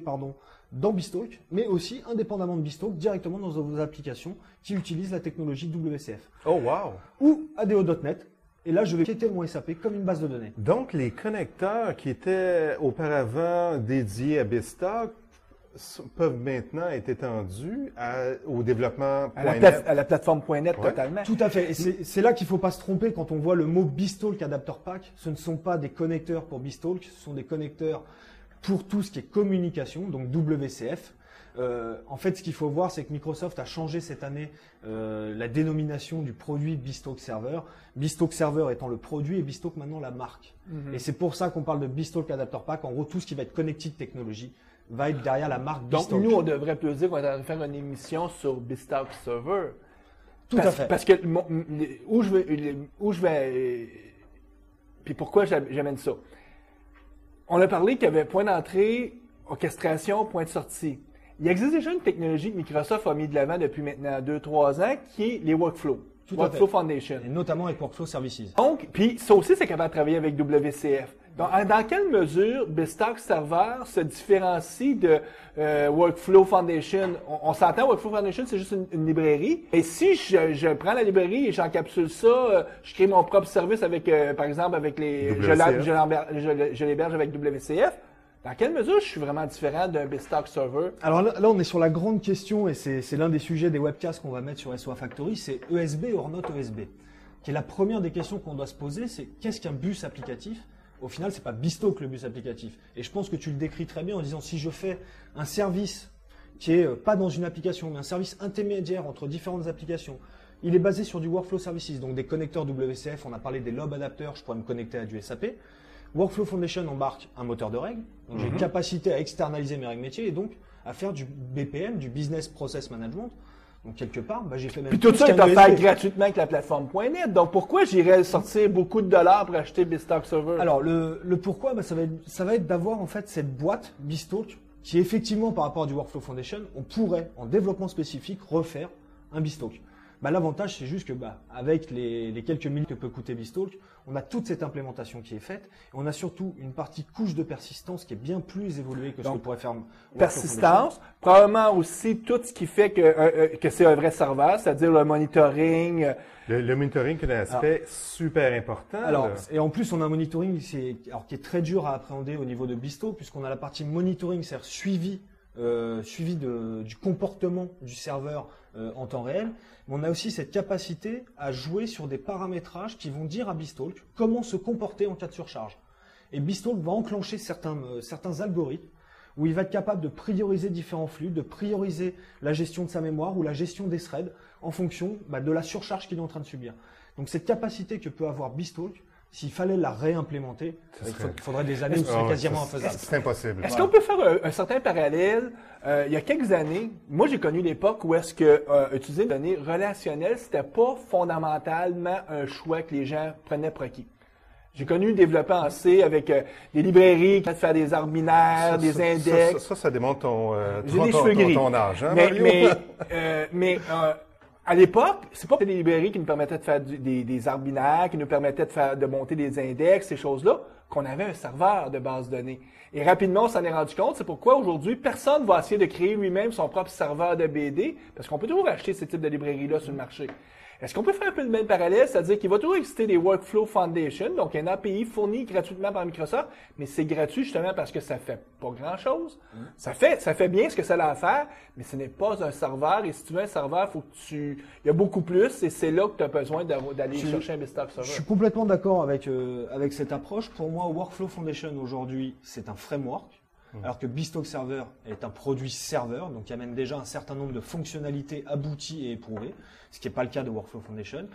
dans BizTalk, mais aussi indépendamment de BizTalk, directement dans vos applications qui utilisent la technologie WCF. Oh, wow! Ou ADO.NET. Et là, je vais quitter mon SAP comme une base de données. Donc, les connecteurs qui étaient auparavant dédiés à BizTalk peuvent maintenant être étendus au développement à la plateforme .NET totalement. Tout à fait. Et c'est là qu'il ne faut pas se tromper quand on voit le mot BizTalk Adapter Pack. Ce ne sont pas des connecteurs pour BizTalk, ce sont des connecteurs pour tout ce qui est communication, donc WCF. En fait, ce qu'il faut voir, c'est que Microsoft a changé cette année la dénomination du produit BizTalk Server. BizTalk Server étant le produit et BizTalk maintenant la marque. Et c'est pour ça qu'on parle de BizTalk Adapter Pack. En gros, tout ce qui va être Connected Technology va être derrière la marque BizTalk. Donc, nous, on devrait plus dire qu'on va faire une émission sur BizTalk Server. Tout à fait. Parce que où je vais puis pourquoi j'amène ça? On a parlé qu'il y avait point d'entrée, orchestration, point de sortie. Il existe déjà une technologie que Microsoft a mis de l'avant depuis maintenant 2-3 ans qui est les workflows. Workflow Foundation. Et notamment avec Workflow Services. Donc, puis ça aussi, c'est capable de travailler avec WCF. Donc, dans quelle mesure BizTalk Server se différencie de Workflow Foundation? On s'entend, Workflow Foundation, c'est juste une librairie. Et si je prends la librairie et j'encapsule ça, je crée mon propre service avec, par exemple, avec les... Je l'héberge avec WCF. Dans quelle mesure je suis vraiment différent d'un BizTalk Server? Alors là, on est sur la grande question, et c'est l'un des sujets des webcasts qu'on va mettre sur SOA Factory, c'est ESB or not ESB. Qui est la première des questions qu'on doit se poser, c'est qu'est-ce qu'un bus applicatif? Au final, c'est pas BizTalk le bus applicatif. Et je pense que tu le décris très bien en disant si je fais un service qui est pas dans une application, mais un service intermédiaire entre différentes applications, il est basé sur du Workflow Services, donc des connecteurs WCF, on a parlé des lob adapters, je pourrais me connecter à du SAP. Workflow Foundation embarque un moteur de règles, donc j'ai une capacité à externaliser mes règles métiers et donc à faire du BPM, du Business Process Management, Donc quelque part, j'ai fait même Puis tout plus ça est qu'un offert USB. gratuitement avec la plateforme.net. Donc pourquoi j'irais sortir beaucoup de dollars pour acheter BizTalk Server? Alors le pourquoi, ça va être d'avoir en fait cette boîte BizTalk qui effectivement par rapport à du Workflow Foundation, on pourrait en développement spécifique refaire un BizTalk. L'avantage c'est juste que avec les quelques milliers que peut coûter BizTalk, on a toute cette implémentation qui est faite et on a surtout une partie couche de persistance qui est bien plus évoluée que ce que pourrait faire Workflow persistance, probablement aussi tout ce qui fait que c'est un vrai serveur, c'est-à-dire le monitoring. Le monitoring est un aspect super important. Alors, là. et en plus, on a un monitoring qui est très dur à appréhender au niveau de BizTalk, puisqu'on a la partie monitoring, c'est-à-dire suivi du comportement du serveur en temps réel. Mais on a aussi cette capacité à jouer sur des paramétrages qui vont dire à BizTalk comment se comporter en cas de surcharge. Et BizTalk va enclencher certains algorithmes où il va être capable de prioriser différents flux, de prioriser la gestion de sa mémoire ou la gestion des threads en fonction de la surcharge qu'il est en train de subir. Donc cette capacité que peut avoir BizTalk, s'il fallait la réimplémenter, il faudrait des années où ce serait quasiment infaisable. C'est impossible. Est-ce qu'on peut faire un certain parallèle? Il y a quelques années, moi j'ai connu l'époque où est-ce que utiliser des données relationnelles, c'était pas fondamentalement un choix que les gens prenaient pour acquis. J'ai connu développer en C avec des librairies qui peuvent faire des arbres binaires, des index. Ça démontre ton âge. Hein, mais à l'époque, c'est pas des librairies qui nous permettaient de faire des arbres binaires, qui nous permettaient de monter des index, ces choses-là, qu'on avait un serveur de base de données. Et rapidement, on s'en est rendu compte. C'est pourquoi aujourd'hui, personne va essayer de créer lui-même son propre serveur de BD, parce qu'on peut toujours acheter ce type de librairie-là sur le marché. Est-ce qu'on peut faire un peu le même parallèle, c'est-à-dire qu'il va toujours exister des Workflow Foundation, donc un API fourni gratuitement par Microsoft, mais c'est gratuit justement parce que ça fait pas grand-chose. Ça fait bien ce que ça a à faire, mais ce n'est pas un serveur, et si tu veux un serveur, il y a beaucoup plus, et c'est là que tu as besoin d'aller chercher un BizTalk Server. Je suis complètement d'accord avec cette approche. Pour moi, Workflow Foundation aujourd'hui, c'est un framework. Alors que BizTalk Server est un produit serveur, donc il amène déjà un certain nombre de fonctionnalités abouties et éprouvées, ce qui n'est pas le cas de Workflow Foundation.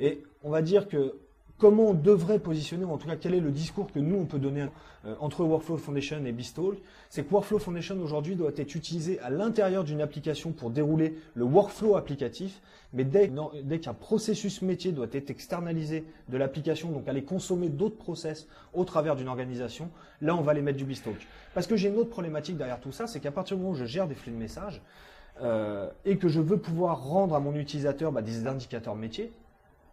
Et on va dire que comment on devrait positionner, ou en tout cas quel est le discours que nous on peut donner entre Workflow Foundation et BizTalk, c'est que Workflow Foundation aujourd'hui doit être utilisé à l'intérieur d'une application pour dérouler le workflow applicatif, mais dès qu'un processus métier doit être externalisé de l'application, donc aller consommer d'autres process au travers d'une organisation, là on va les mettre du BizTalk. Parce que j'ai une autre problématique derrière tout ça, c'est qu'à partir du moment où je gère des flux de messages et que je veux pouvoir rendre à mon utilisateur des indicateurs métiers,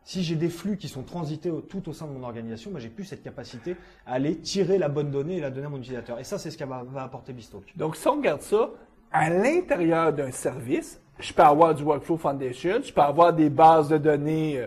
si j'ai des flux qui sont transités tout au sein de mon organisation, j'ai plus cette capacité à aller tirer la bonne donnée et la donner à mon utilisateur. Et ça, c'est ce que va apporter BizTalk. Donc, si on regarde ça, à l'intérieur d'un service, je peux avoir du Workflow Foundation, je peux avoir des bases de données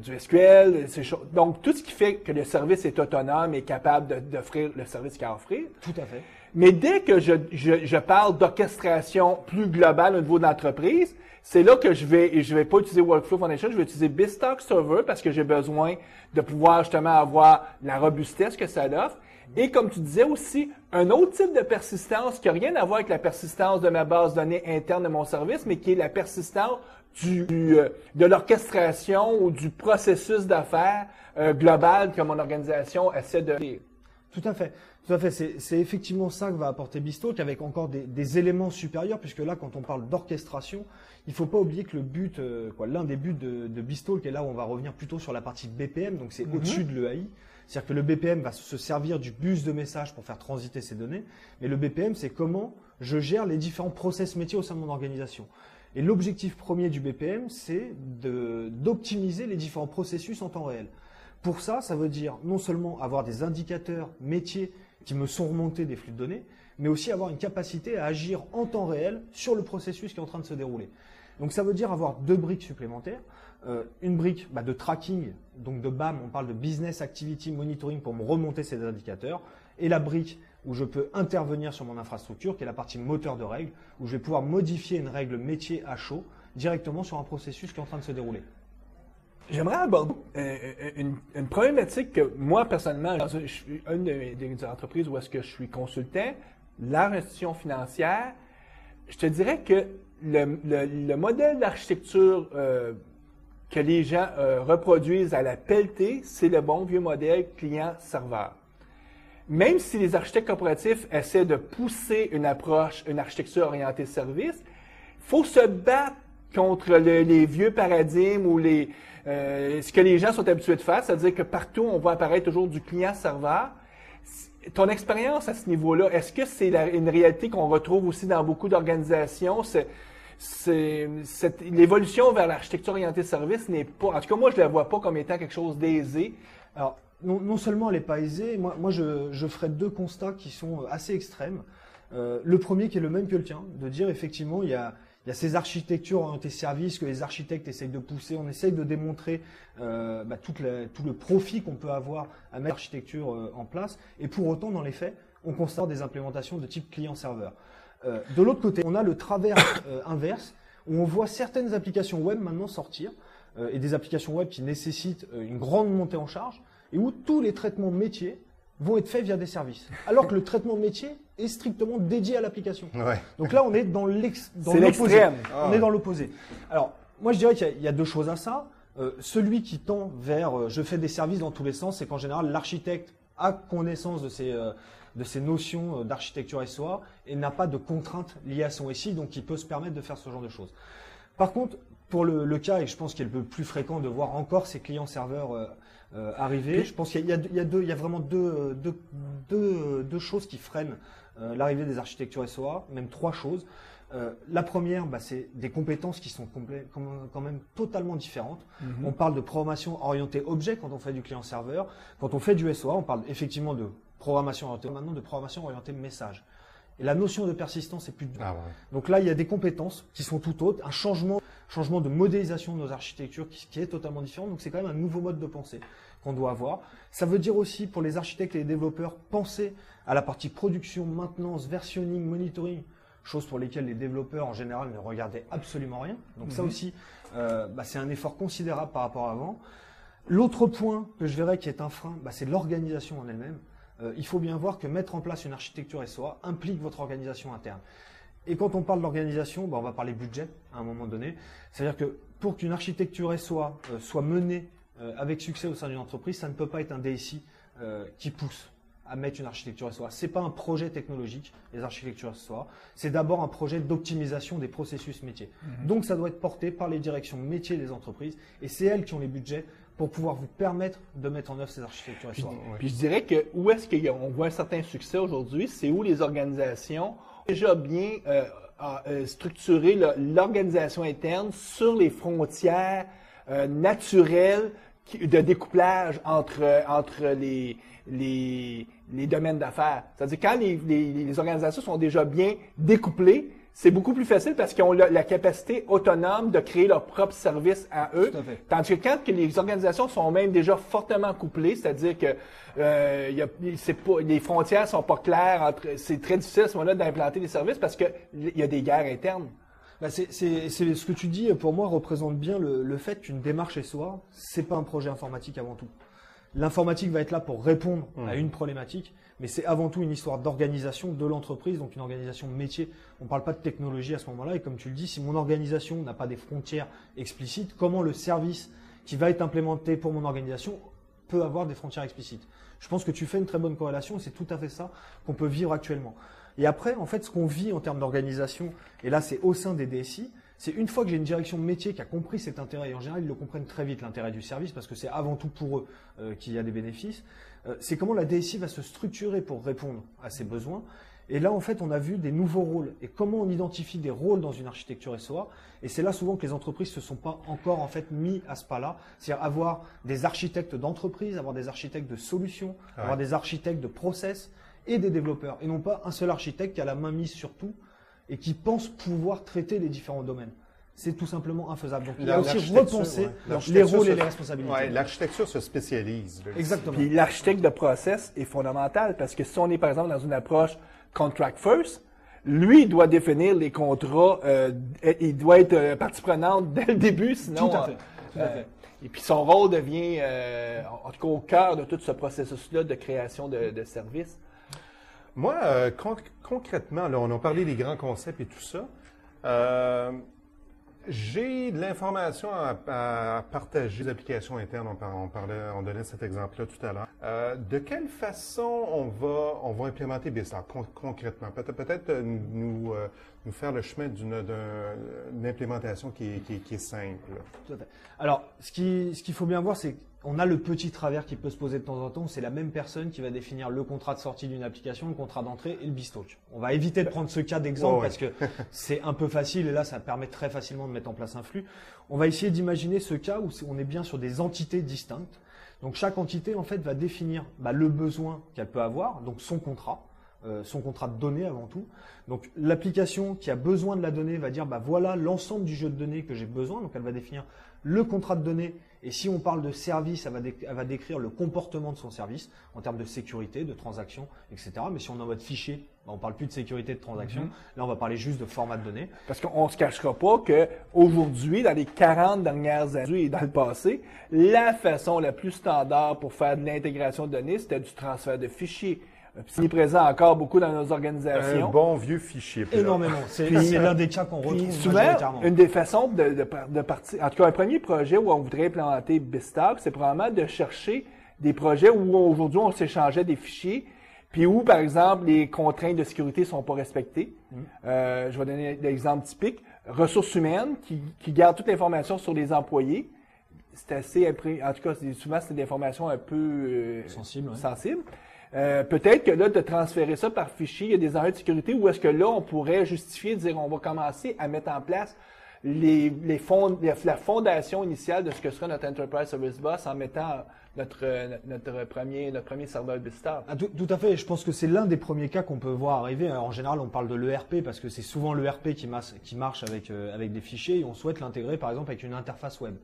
du SQL, ces choses. Donc, tout ce qui fait que le service est autonome et capable d'offrir le service qu'il a à offrir. Tout à fait. Mais dès que je parle d'orchestration plus globale au niveau de l'entreprise, c'est là que je vais pas utiliser Workflow Foundation, je vais utiliser BizTalk Server parce que j'ai besoin de pouvoir justement avoir la robustesse que ça offre. Et comme tu disais aussi, un autre type de persistance qui n'a rien à voir avec la persistance de ma base de données interne de mon service, mais qui est la persistance de l'orchestration ou du processus d'affaires global que mon organisation essaie de faire. Tout à fait. Tout à fait. C'est effectivement ça que va apporter BizTalk avec encore des éléments supérieurs, puisque là, quand on parle d'orchestration, il faut pas oublier que l'un des buts de BizTalk, et là où on va revenir plutôt sur la partie BPM, donc c'est au-dessus de l'EAI. C'est-à-dire que le BPM va se servir du bus de messages pour faire transiter ces données. Mais le BPM, c'est comment je gère les différents process métiers au sein de mon organisation. Et l'objectif premier du BPM, c'est d'optimiser les différents processus en temps réel. Pour ça, ça veut dire non seulement avoir des indicateurs métiers qui me sont remontés des flux de données, mais aussi avoir une capacité à agir en temps réel sur le processus qui est en train de se dérouler. Donc ça veut dire avoir deux briques supplémentaires. Une brique de tracking, donc de BAM, on parle de Business Activity Monitoring pour me remonter ces indicateurs, et la brique où je peux intervenir sur mon infrastructure, qui est la partie moteur de règles, où je vais pouvoir modifier une règle métier à chaud directement sur un processus qui est en train de se dérouler. J'aimerais aborder une problématique que moi, personnellement, je suis une des entreprises où est-ce que je suis consultant, la restitution financière. Je te dirais que le modèle d'architecture que les gens reproduisent à la pelletée, c'est le bon vieux modèle client-serveur. Même si les architectes corporatifs essaient de pousser une architecture orientée service, il faut se battre contre les vieux paradigmes ou ce que les gens sont habitués de faire, c'est-à-dire que partout, on voit apparaître toujours du client-serveur. Ton expérience à ce niveau-là, est-ce que c'est une réalité qu'on retrouve aussi dans beaucoup d'organisations? L'évolution vers l'architecture orientée service n'est pas... En tout cas, moi, je ne la vois pas comme étant quelque chose d'aisé. Alors, non seulement elle n'est pas aisée, moi je ferai deux constats qui sont assez extrêmes. Le premier qui est le même que le tien, de dire effectivement, il y a ces architectures orientées services que les architectes essayent de pousser. On essaye de démontrer tout le profit qu'on peut avoir à mettre l'architecture en place. Et pour autant, dans les faits, on constate des implémentations de type client-serveur. De l'autre côté, on a le travers inverse, où on voit certaines applications web maintenant sortir, et des applications web qui nécessitent une grande montée en charge, et où tous les traitements métiers vont être faits via des services. Alors que le traitement métier est strictement dédié à l'application. Ouais. Donc là, on est dans l'opposé. l'extrême. On est dans l'opposé. Alors, moi, je dirais qu'il y a deux choses à ça. Celui qui tend vers je fais des services dans tous les sens, c'est qu'en général, l'architecte a connaissance de ces notions d'architecture SOA et n'a pas de contraintes liées à son SI, donc il peut se permettre de faire ce genre de choses. Par contre, pour le cas, et je pense qu'il est le plus fréquent de voir encore ces clients-serveurs arriver, je pense qu'il y a vraiment deux choses qui freinent l'arrivée des architectures SOA, même trois choses. La première, c'est des compétences qui sont quand même totalement différentes. On parle de programmation orientée objet quand on fait du client-serveur. Quand on fait du SOA, on parle effectivement de programmation orientée, maintenant de programmation orientée message. Et la notion de persistance est plus dure. Ah ouais. Donc là, il y a des compétences qui sont tout autres, un changement de modélisation de nos architectures qui est totalement différent. Donc c'est quand même un nouveau mode de pensée qu'on doit avoir. Ça veut dire aussi pour les architectes et les développeurs, penser à la partie production, maintenance, versionning, monitoring, choses pour lesquelles les développeurs en général ne regardaient absolument rien. Donc ça aussi, c'est un effort considérable par rapport à avant. L'autre point que je verrais qui est un frein, c'est l'organisation en elle-même. Il faut bien voir que mettre en place une architecture SOA implique votre organisation interne. Et quand on parle d'organisation, on va parler budget à un moment donné. C'est-à-dire que pour qu'une architecture SOA soit menée avec succès au sein d'une entreprise, ça ne peut pas être un DSI qui pousse à mettre une architecture SOA. Ce n'est pas un projet technologique, les architectures SOA. C'est d'abord un projet d'optimisation des processus métiers. Donc ça doit être porté par les directions métiers des entreprises et c'est elles qui ont les budgets pour pouvoir vous permettre de mettre en œuvre ces architectures SOA. Puis je dirais que où est-ce qu'on voit un certain succès aujourd'hui, c'est où les organisations ont déjà bien structuré l'organisation interne sur les frontières naturelles de découplage entre les domaines d'affaires. C'est-à-dire quand les organisations sont déjà bien découplées, c'est beaucoup plus facile parce qu'ils ont la capacité autonome de créer leurs propres services à eux. Tout à fait. Tandis que quand les organisations sont même déjà fortement couplées, c'est-à-dire que les frontières sont pas claires, c'est très difficile à ce moment-là d'implanter des services parce qu'il y a des guerres internes. C'est ce que tu dis, pour moi, représente bien le fait qu'une démarche SOA, c'est pas un projet informatique avant tout. L'informatique va être là pour répondre à une problématique, mais c'est avant tout une histoire d'organisation de l'entreprise, donc une organisation métier. On ne parle pas de technologie à ce moment-là, et comme tu le dis, si mon organisation n'a pas des frontières explicites, comment le service qui va être implémenté pour mon organisation peut avoir des frontières explicites? Je pense que tu fais une très bonne corrélation, et c'est tout à fait ça qu'on peut vivre actuellement. Et après, en fait, ce qu'on vit en termes d'organisation, et là c'est au sein des DSI, c'est une fois que j'ai une direction métier qui a compris cet intérêt, et en général ils le comprennent très vite l'intérêt du service parce que c'est avant tout pour eux qu'il y a des bénéfices, c'est comment la DSI va se structurer pour répondre à ses besoins. Et là en fait on a vu des nouveaux rôles et comment on identifie des rôles dans une architecture SOA. Et c'est là souvent que les entreprises se sont pas encore en fait mis à ce pas-là, c'est-à-dire avoir des architectes d'entreprise, avoir des architectes de solutions, avoir des architectes de process et des développeurs, et non pas un seul architecte qui a la main mise sur tout et qui pense pouvoir traiter les différents domaines. C'est tout simplement infaisable. Donc il y a aussi repenser les rôles et les responsabilités. Ouais, l'architecture se spécialise. Là, Exactement. Puis l'architecte de process est fondamental parce que si on est par exemple dans une approche contract first, lui il doit définir les contrats, il doit être partie prenante dès le début, sinon. Tout à fait. Tout à fait. Et puis son rôle devient, en tout cas au cœur de tout ce processus-là de création de services. Moi, concrètement, là, on a parlé des grands concepts et tout ça. J'ai de l'information à partager, des applications internes, on donnait cet exemple-là tout à l'heure. De quelle façon on va implémenter BSTAR concrètement? Peut-être nous faire le chemin d'une implémentation qui est simple. Tout à fait. Alors, ce qu'il faut bien voir, c'est qu'on a le petit travers qui peut se poser de temps en temps. C'est la même personne qui va définir le contrat de sortie d'une application, le contrat d'entrée et le BStalk. On va éviter de prendre ce cas d'exemple parce que c'est un peu facile et là, ça permet très facilement de mettre en place un flux. On va essayer d'imaginer ce cas où on est bien sur des entités distinctes. Donc, chaque entité, en fait, va définir le besoin qu'elle peut avoir, donc son contrat de données avant tout. Donc l'application qui a besoin de la donnée va dire voilà l'ensemble du jeu de données que j'ai besoin. Donc elle va définir le contrat de données et si on parle de service, elle va décrire le comportement de son service en termes de sécurité, de transactions, etc. Mais si on est en mode fichier, on parle plus de sécurité de transactions. Là on va parler juste de format de données. Parce qu'on ne se cachera pas qu'aujourd'hui, dans les 40 dernières années et dans le passé, la façon la plus standard pour faire de l'intégration de données, c'était du transfert de fichiers. C'est présent encore beaucoup dans nos organisations. Un bon vieux fichier. Énormément. C'est l'un des cas qu'on retrouve souvent, majoritairement. une des façons de partir, en tout cas un premier projet où on voudrait implémenter BSTAR, c'est probablement de chercher des projets où aujourd'hui on s'échangeait des fichiers, puis où par exemple les contraintes de sécurité sont pas respectées. Je vais donner l'exemple typique. Ressources humaines qui gardent toute l'information sur les employés. C'est assez, en tout cas souvent c'est des informations un peu sensibles. Peut-être que là, de transférer ça par fichier, il y a des enjeux de sécurité où est-ce que là, on pourrait justifier de dire on va commencer à mettre en place la fondation initiale de ce que sera notre Enterprise Service Bus en mettant notre premier serveur BSTAR. Tout à fait. Je pense que c'est l'un des premiers cas qu'on peut voir arriver. Alors, en général, on parle de l'ERP parce que c'est souvent l'ERP qui marche avec des fichiers et on souhaite l'intégrer par exemple avec une interface web.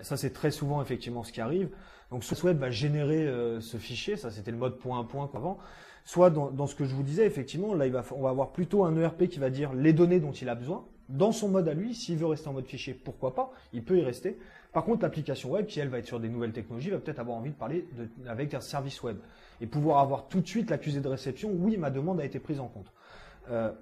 Ça, c'est très souvent effectivement ce qui arrive. Donc, ce web va générer ce fichier. Ça, c'était le mode point à point qu'avant. Soit dans ce que je vous disais, effectivement, là, on va avoir plutôt un ERP qui va dire les données dont il a besoin. Dans son mode à lui, s'il veut rester en mode fichier, pourquoi pas, il peut y rester. Par contre, l'application web, qui elle va être sur des nouvelles technologies, va peut-être avoir envie de parler avec un service web et pouvoir avoir tout de suite l'accusé de réception. Oui, ma demande a été prise en compte.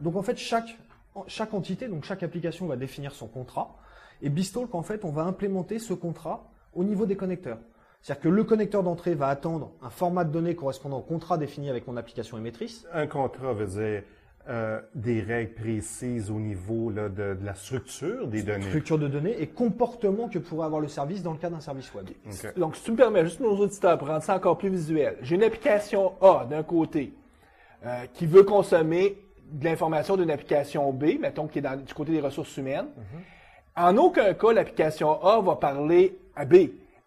Donc en fait, chaque entité, donc chaque application va définir son contrat et BStalk, en fait, on va implémenter ce contrat au niveau des connecteurs. C'est-à-dire que le connecteur d'entrée va attendre un format de données correspondant au contrat défini avec mon application émettrice. Un contrat veut dire des règles précises au niveau là, de la structure des données. Structure de données et comportement que pourrait avoir le service dans le cas d'un service web. Okay. Donc, si tu me permets, juste nos auditeurs, pour rendre ça encore plus visuel. J'ai une application A d'un côté qui veut consommer de l'information d'une application B, mettons qui est du côté des ressources humaines. En aucun cas, l'application A va parler à B.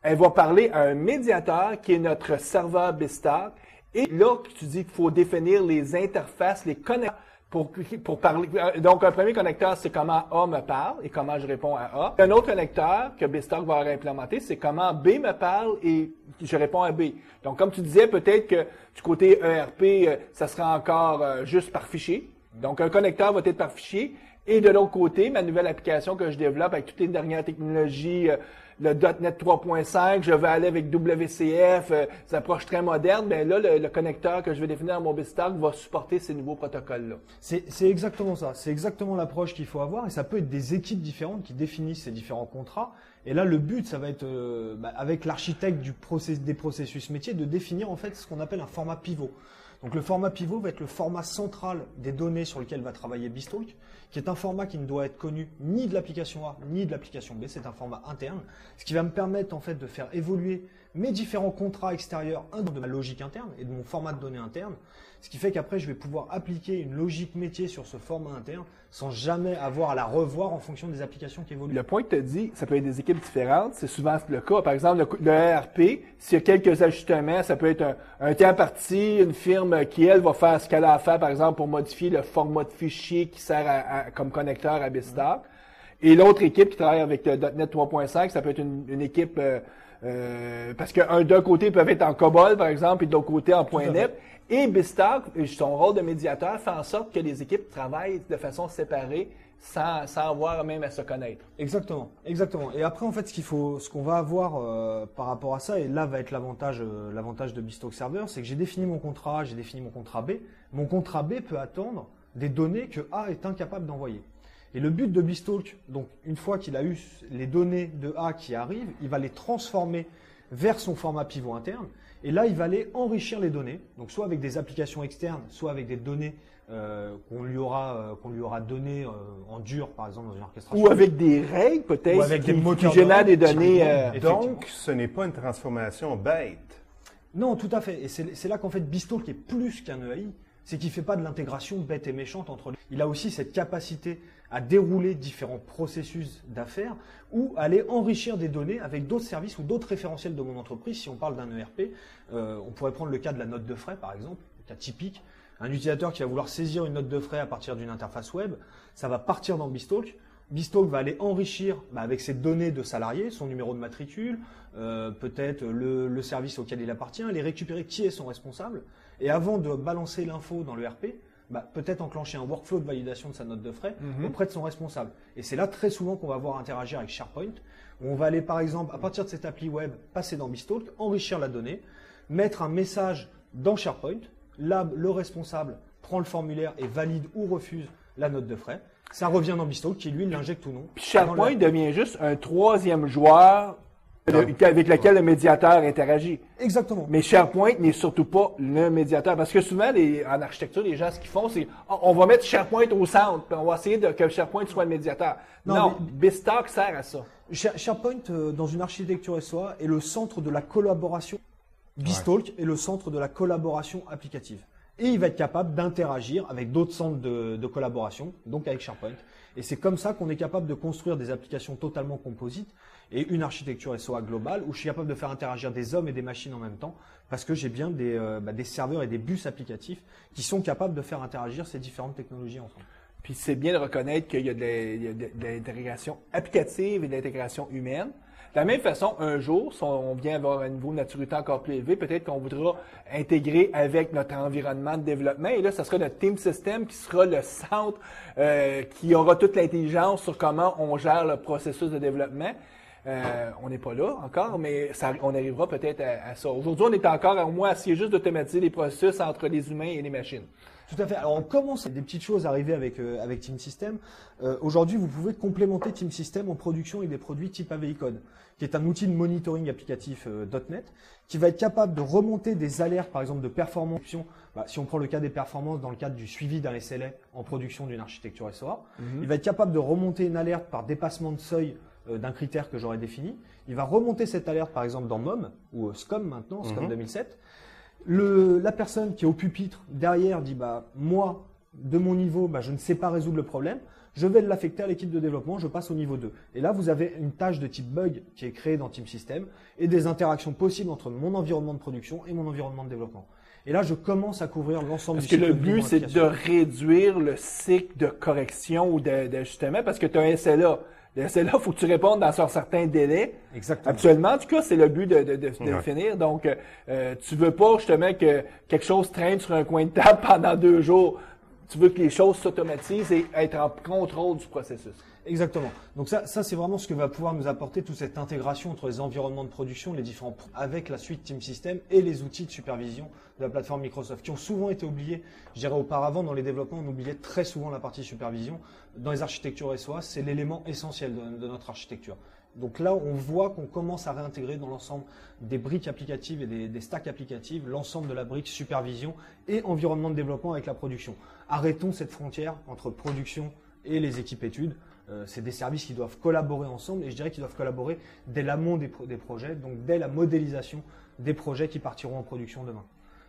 Elle va parler à un médiateur qui est notre serveur BSTAR. Et là, tu dis qu'il faut définir les interfaces, les connecteurs pour parler. Donc, un premier connecteur, c'est comment A me parle et comment je réponds à A. Un autre connecteur que BSTAR va implémenter, c'est comment B me parle et je réponds à B. Donc, comme tu disais, peut-être que du côté ERP, ça sera encore juste par fichier. Donc, un connecteur va être par fichier. Et de l'autre côté, ma nouvelle application que je développe avec toutes les dernières technologies, le .NET 3.5, je vais aller avec WCF, des approches très modernes, bien là, le connecteur que je vais définir dans mon BSTAR va supporter ces nouveaux protocoles-là. C'est exactement ça. C'est exactement l'approche qu'il faut avoir et ça peut être des équipes différentes qui définissent ces différents contrats. Et là, le but, ça va être, avec l'architecte des processus métiers, de définir en fait ce qu'on appelle un format pivot. Donc le format pivot va être le format central des données sur lequel va travailler BStalk, qui est un format qui ne doit être connu ni de l'application A ni de l'application B, c'est un format interne, ce qui va me permettre en fait de faire évoluer mes différents contrats extérieurs de ma logique interne et de mon format de données interne, ce qui fait qu'après je vais pouvoir appliquer une logique métier sur ce format interne sans jamais avoir à la revoir en fonction des applications qui évoluent. Le point que tu as dit, ça peut être des équipes différentes, c'est souvent le cas. Par exemple, le ERP, s'il y a quelques ajustements, ça peut être un tiers parti, une firme qui, elle, va faire ce qu'elle a à faire, par exemple, pour modifier le format de fichier qui sert comme connecteur à BSTAR. Et l'autre équipe qui travaille avec le .NET 3.5, ça peut être une équipe, parce que d'un côté, ils peuvent être en COBOL, par exemple, et de l'autre côté, en .NET. Et BSTAR, son rôle de médiateur, fait en sorte que les équipes travaillent de façon séparée, sans avoir même à se connaître. Exactement. Et après, en fait, ce qu'on va avoir par rapport à ça, et là va être l'avantage de BStalk Server, c'est que j'ai défini mon contrat, j'ai défini mon contrat B. Mon contrat B peut attendre des données que A est incapable d'envoyer. Et le but de BizTalk, donc une fois qu'il a eu les données de A qui arrivent, il va les transformer vers son format pivot interne. Et là, il va aller enrichir les données, donc soit avec des applications externes, soit avec des données qu'on lui aura données en dur, par exemple, dans une orchestration. Ou avec des règles, peut-être, Ou avec des qui moteurs génèrent de des règles, données. typiquement. Donc, ce n'est pas une transformation bête. Non, tout à fait. Et c'est là qu'en fait BizTalk est plus qu'un EAI. C'est qu'il ne fait pas de l'intégration bête et méchante entre les. Il a aussi cette capacité à dérouler différents processus d'affaires ou aller enrichir des données avec d'autres services ou d'autres référentiels de mon entreprise. Si on parle d'un ERP, on pourrait prendre le cas de la note de frais, par exemple, le cas typique. Un utilisateur qui va vouloir saisir une note de frais à partir d'une interface web, ça va partir dans BizTalk. BizTalk va aller enrichir avec ses données de salarié, son numéro de matricule, peut-être le service auquel il appartient, aller récupérer qui est son responsable. Et avant de balancer l'info dans l'ERP, peut-être enclencher un workflow de validation de sa note de frais auprès de son responsable. Et c'est là très souvent qu'on va voir interagir avec SharePoint, où on va aller par exemple, à partir de cette appli web, passer dans BizTalk, enrichir la donnée, mettre un message dans SharePoint. Là, le responsable prend le formulaire et valide ou refuse la note de frais. Ça revient dans BizTalk qui, lui, l'injecte ou non. Puis SharePoint devient juste un troisième joueur avec lequel le médiateur interagit. Exactement. Mais SharePoint n'est surtout pas le médiateur. Parce que souvent, en architecture, les gens, ce qu'ils font, c'est on va mettre SharePoint au centre, puis on va essayer que SharePoint soit le médiateur. Non, BizTalk sert à ça. SharePoint, dans une architecture SOA, est le centre de la collaboration. BizTalk est le centre de la collaboration applicative. Et il va être capable d'interagir avec d'autres centres de collaboration, donc avec SharePoint. Et c'est comme ça qu'on est capable de construire des applications totalement composites et une architecture SOA globale où je suis capable de faire interagir des hommes et des machines en même temps parce que j'ai bien des serveurs et des bus applicatifs qui sont capables de faire interagir ces différentes technologies ensemble. Puis c'est bien de reconnaître qu'il y a de l'intégration applicative et de l'intégration humaine. De la même façon, un jour, si on vient avoir un niveau de maturité encore plus élevé, peut-être qu'on voudra intégrer avec notre environnement de développement. Et là, ça sera notre team system qui sera le centre qui aura toute l'intelligence sur comment on gère le processus de développement. On n'est pas là encore, mais on arrivera peut-être à ça. Aujourd'hui, on est encore au moins à essayer juste d'automatiser les processus entre les humains et les machines. Tout à fait. Alors on commence des petites choses à arriver avec Team System. Aujourd'hui, vous pouvez complémenter Team System en production avec des produits type AVI Code, qui est un outil de monitoring applicatif .NET, qui va être capable de remonter des alertes, par exemple de performance. Si on prend le cas des performances dans le cadre du suivi d'un SLA en production d'une architecture SOA, il va être capable de remonter une alerte par dépassement de seuil d'un critère que j'aurais défini. Il va remonter cette alerte, par exemple, dans MOM ou SCOM maintenant, SCOM 2007. La personne qui est au pupitre derrière dit moi, de mon niveau, je ne sais pas résoudre le problème. Je vais l'affecter à l'équipe de développement, je passe au niveau 2. Et là, vous avez une tâche de type bug qui est créée dans Team System et des interactions possibles entre mon environnement de production et mon environnement de développement. Et là, je commence à couvrir l'ensemble du cycle. Parce que le but, c'est de réduire le cycle de correction ou d'ajustement parce que tu as un SLA. Le SLA, il faut que tu répondes dans un certain délai. Exactement. Actuellement, en tout cas, c'est le but de finir. Donc, tu veux pas justement que quelque chose traîne sur un coin de table pendant 2 jours. Tu veux que les choses s'automatisent et être en contrôle du processus. Exactement. Donc ça c'est vraiment ce que va pouvoir nous apporter toute cette intégration entre les environnements de production, les différents avec la suite Team System et les outils de supervision de la plateforme Microsoft qui ont souvent été oubliés. Je dirais auparavant dans les développements, on oubliait très souvent la partie supervision. Dans les architectures SOA, c'est l'élément essentiel de notre architecture. Donc là, on voit qu'on commence à réintégrer dans l'ensemble des briques applicatives et des stacks applicatifs, l'ensemble de la brique supervision et environnement de développement avec la production. Arrêtons cette frontière entre production et les équipes études. C'est des services qui doivent collaborer ensemble et je dirais qu'ils doivent collaborer dès l'amont des projets, donc dès la modélisation des projets qui partiront en production demain.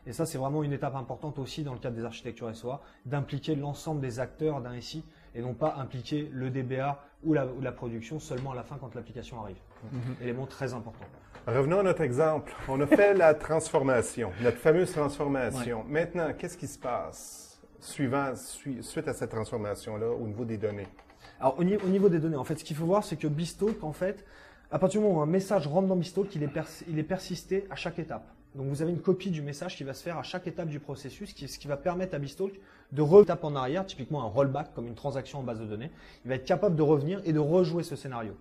Et ça, c'est vraiment une étape importante aussi dans le cadre des architectures SOA, d'impliquer l'ensemble des acteurs d'un SI et non pas impliquer le DBA ou la production seulement à la fin quand l'application arrive. Élément très important. Revenons à notre exemple. On a fait la transformation, notre fameuse transformation. Ouais. Maintenant, qu'est-ce qui se passe suite à cette transformation-là au niveau des données? Alors, au niveau des données, en fait, ce qu'il faut voir, c'est que BizTalk, en fait, à partir du moment où un message rentre dans BizTalk, il est persisté à chaque étape. Donc, vous avez une copie du message qui va se faire à chaque étape du processus, ce qui va permettre à BizTalk de revenir en arrière, typiquement un rollback, comme une transaction en base de données. Il va être capable de revenir et de rejouer ce scénario.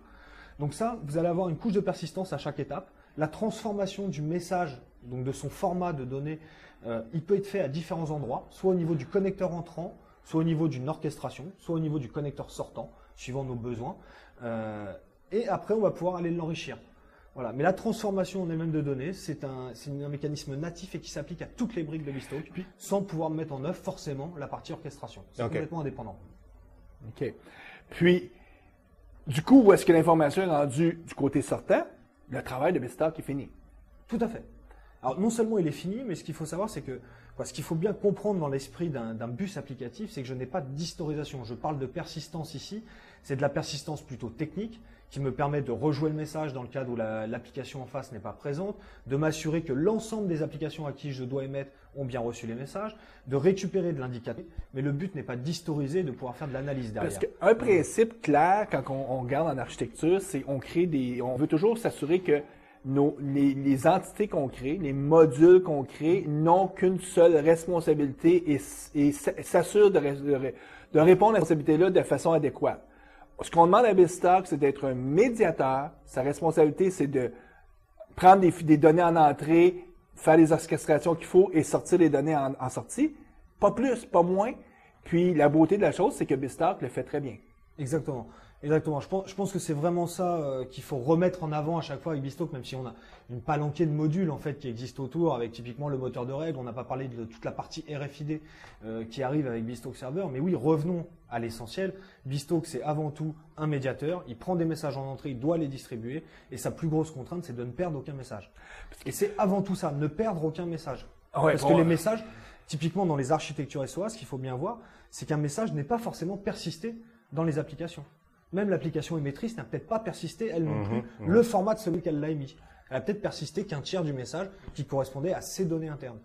Donc ça, vous allez avoir une couche de persistance à chaque étape. La transformation du message, donc de son format de données, il peut être fait à différents endroits, soit au niveau du connecteur entrant, soit au niveau d'une orchestration, soit au niveau du connecteur sortant, suivant nos besoins. Et après, on va pouvoir aller l'enrichir. Voilà. Mais la transformation en elle-même de données, c'est un mécanisme natif et qui s'applique à toutes les briques de BizTalk, sans pouvoir mettre en œuvre forcément la partie orchestration. C'est complètement indépendant. OK. Puis, du coup, où est-ce que l'information est rendue du côté sortant? Le travail de BizTalk est fini. Tout à fait. Alors, non seulement il est fini, mais ce qu'il faut savoir, c'est que ce qu'il faut bien comprendre dans l'esprit d'un bus applicatif, c'est que je n'ai pas d'historisation. Je parle de persistance ici. C'est de la persistance plutôt technique qui me permet de rejouer le message dans le cas où l'application en face n'est pas présente, de m'assurer que l'ensemble des applications à qui je dois émettre ont bien reçu les messages, de récupérer de l'indicateur. Mais le but n'est pas d'historiser, de pouvoir faire de l'analyse derrière. Parce qu'un principe clair, quand on regarde en architecture, c'est on veut toujours s'assurer que les entités qu'on crée, les modules qu'on crée, n'ont qu'une seule responsabilité et s'assurent de répondre à la responsabilité-là de façon adéquate. Ce qu'on demande à BizTalk, c'est d'être un médiateur. Sa responsabilité, c'est de prendre des données en entrée, faire les orchestrations qu'il faut et sortir les données en sortie. Pas plus, pas moins. Puis la beauté de la chose, c'est que BizTalk le fait très bien. Exactement. Exactement. Je pense que c'est vraiment ça qu'il faut remettre en avant à chaque fois avec BizTalk, même si on a une palanquée de modules en fait qui existent autour, avec typiquement le moteur de règles. On n'a pas parlé de toute la partie RFID qui arrive avec BizTalk Server. Mais oui, revenons à l'essentiel. BizTalk, c'est avant tout un médiateur. Il prend des messages en entrée, il doit les distribuer. Et sa plus grosse contrainte, c'est de ne perdre aucun message. Et c'est avant tout ça, ne perdre aucun message. Parce que les messages, typiquement dans les architectures SOA, ce qu'il faut bien voir, c'est qu'un message n'est pas forcément persisté dans les applications. Même l'application émettrice n'a peut-être pas persisté, elle non plus, le format de celui qu'elle l'a émis. Elle a peut-être persisté qu'un tiers du message qui correspondait à ses données internes.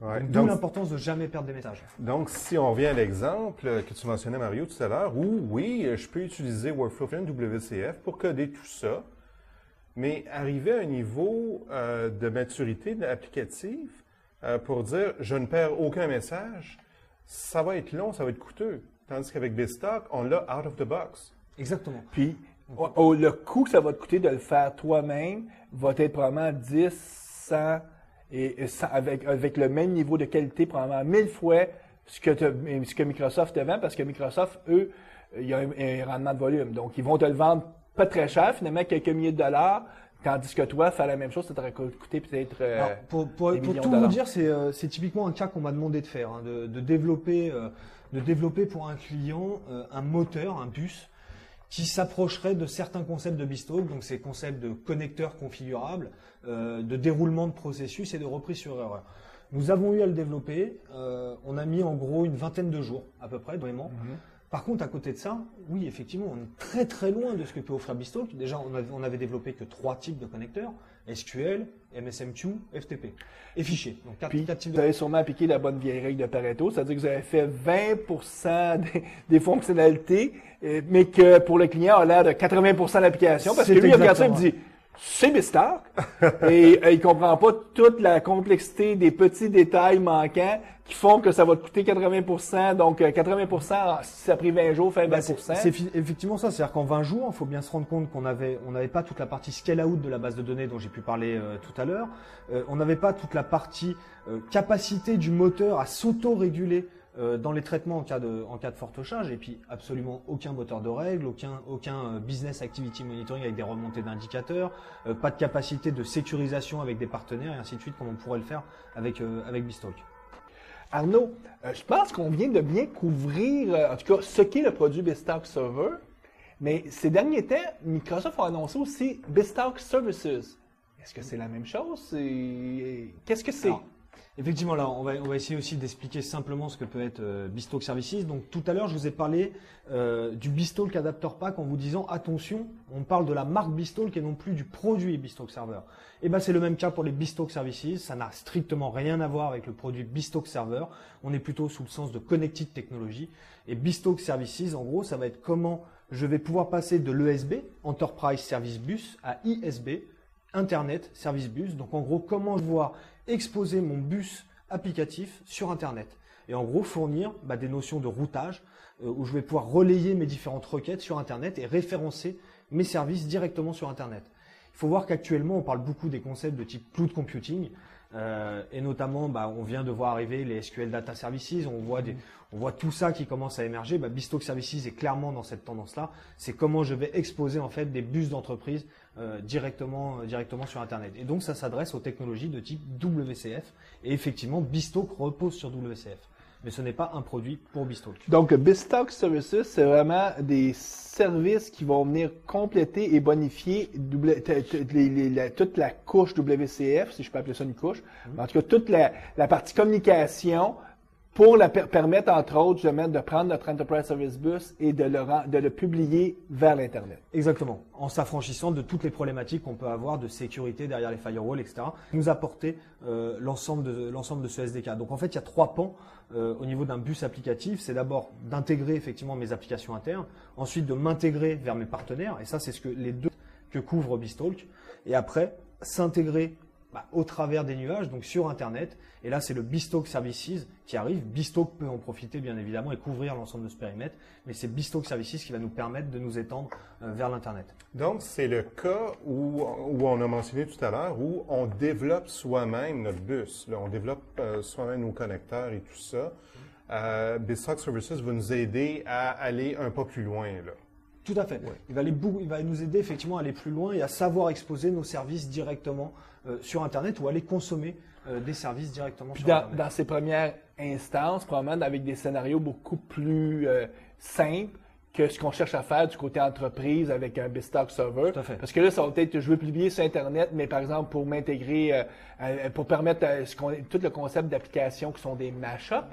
Ouais. D'où l'importance de jamais perdre des messages. Donc, si on revient à l'exemple que tu mentionnais, Mario, tout à l'heure, où, oui, je peux utiliser Workflow Frame WCF pour coder tout ça, mais arriver à un niveau de maturité applicative pour dire « je ne perds aucun message », ça va être long, ça va être coûteux. Tandis qu'avec BizTalk, on l'a out of the box. Exactement. Puis, le coût que ça va te coûter de le faire toi-même va être probablement 10, 100, et 100, avec le même niveau de qualité, probablement 1000 fois ce que Microsoft te vend, parce que Microsoft, eux, il y a un rendement de volume. Donc, ils vont te le vendre pas très cher, finalement, quelques milliers de dollars, tandis que toi, faire la même chose, ça t'aurait coûté peut-être pour millions tout de dollars. vous dire, c'est typiquement un cas qu'on m'a demandé de faire, hein, de développer pour un client un moteur, un bus, qui s'approcherait de certains concepts de BizTalk, donc ces concepts de connecteurs configurables, de déroulement de processus et de reprise sur erreur. Nous avons eu à le développer, on a mis en gros une vingtaine de jours à peu près, vraiment. Par contre, à côté de ça, oui, effectivement, on est très très loin de ce que peut offrir BizTalk. Déjà, on avait développé que 3 types de connecteurs, SQL, MSMQ, FTP et fichiers. Donc 4 types Vous avez sûrement appliqué la bonne vieille règle de Pareto, c'est-à-dire que vous avez fait 20% des fonctionnalités, mais que pour le client, on a l'air de 80% de l'application, parce que lui, il regarde ça et me dit « c'est BizTalk », et il comprend pas toute la complexité des petits détails manquants qui font que ça va te coûter 80%, donc 80%, si ça a pris 20 jours, fait 20%. C'est effectivement ça, c'est-à-dire qu'en 20 jours, il faut bien se rendre compte qu'on n'avait pas toute la partie scale-out de la base de données dont j'ai pu parler tout à l'heure, on n'avait pas toute la partie capacité du moteur à s'auto-réguler dans les traitements en cas de forte charge, et puis absolument aucun moteur de règles, aucun business activity monitoring avec des remontées d'indicateurs, pas de capacité de sécurisation avec des partenaires et ainsi de suite comme on pourrait le faire avec BizTalk. Arnaud, je pense qu'on vient de bien couvrir, en tout cas, ce qu'est le produit BizTalk Server, mais ces derniers temps, Microsoft a annoncé aussi BizTalk Services. Est-ce que c'est la même chose? Qu'est-ce que c'est? Alors, effectivement, là, on va essayer aussi d'expliquer simplement ce que peut être BizTalk Services. Donc, tout à l'heure, je vous ai parlé du BizTalk Adapter Pack en vous disant, attention, on parle de la marque BizTalk et non plus du produit BizTalk Server. Et ben, c'est le même cas pour les BizTalk Services. Ça n'a strictement rien à voir avec le produit BizTalk Server. On est plutôt sous le sens de Connected Technology. Et BizTalk Services, en gros, ça va être comment je vais pouvoir passer de l'ESB, Enterprise Service Bus, à ISB, Internet Service Bus. Donc, en gros, comment je vais exposer mon bus applicatif sur Internet. Et en gros, fournir des notions de routage où je vais pouvoir relayer mes différentes requêtes sur Internet et référencer mes services directement sur Internet. Il faut voir qu'actuellement, on parle beaucoup des concepts de type cloud computing. Et notamment, on vient de voir arriver les SQL Data Services, on voit tout ça qui commence à émerger. BizTalk Services est clairement dans cette tendance-là. C'est comment je vais exposer en fait des bus d'entreprise directement sur Internet. Et donc ça s'adresse aux technologies de type WCF. Et effectivement, BizTalk repose sur WCF. Mais ce n'est pas un produit pour BizTalk. Donc, BizTalk Services, c'est vraiment des services qui vont venir compléter et bonifier toute la couche WCF, si je peux appeler ça une couche. En tout cas, toute la partie communication pour permettre, entre autres, justement, de prendre notre Enterprise Service Bus et de le publier vers l'Internet. Exactement. En s'affranchissant de toutes les problématiques qu'on peut avoir de sécurité derrière les firewalls, etc. Nous apporter l'ensemble de ce SDK. Donc, en fait, il y a 3 pans au niveau d'un bus applicatif. C'est d'abord d'intégrer effectivement mes applications internes. Ensuite, de m'intégrer vers mes partenaires. Et ça, c'est les deux que couvre BizTalk. Et après, s'intégrer au travers des nuages, donc sur Internet. Et là, c'est le BizTalk Services qui arrive. BizTalk peut en profiter, bien évidemment, et couvrir l'ensemble de ce périmètre. Mais c'est BizTalk Services qui va nous permettre de nous étendre vers l'Internet. Donc, c'est le cas où on a mentionné tout à l'heure, où on développe soi-même notre bus. Là, on développe soi-même nos connecteurs et tout ça. BizTalk Services va nous aider à aller un pas plus loin, là. Tout à fait. Ouais. Il va nous aider effectivement à aller plus loin et à savoir exposer nos services directement sur Internet ou aller consommer des services directement sur Internet. Dans ces premières instances, probablement avec des scénarios beaucoup plus simples que ce qu'on cherche à faire du côté entreprise avec un BizTalk Server. Tout à fait. Parce que là, ça va peut-être, je veux publier sur Internet, mais par exemple, pour m'intégrer, pour permettre tout le concept d'applications qui sont des mash-up.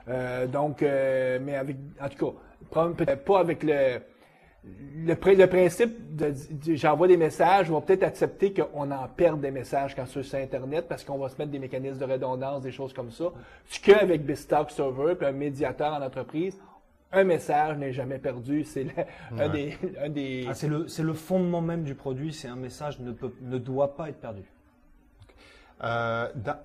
Mais avec, en tout cas, peut-être pas avec le principe de j'envoie des messages, on va peut-être accepter qu'on en perde des messages quand c'est sur Internet parce qu'on va se mettre des mécanismes de redondance, des choses comme ça. Ce qu'avec BizTalk Server puis un médiateur en entreprise, un message n'est jamais perdu. C'est un des... c'est le fondement même du produit. C'est un message ne doit pas être perdu.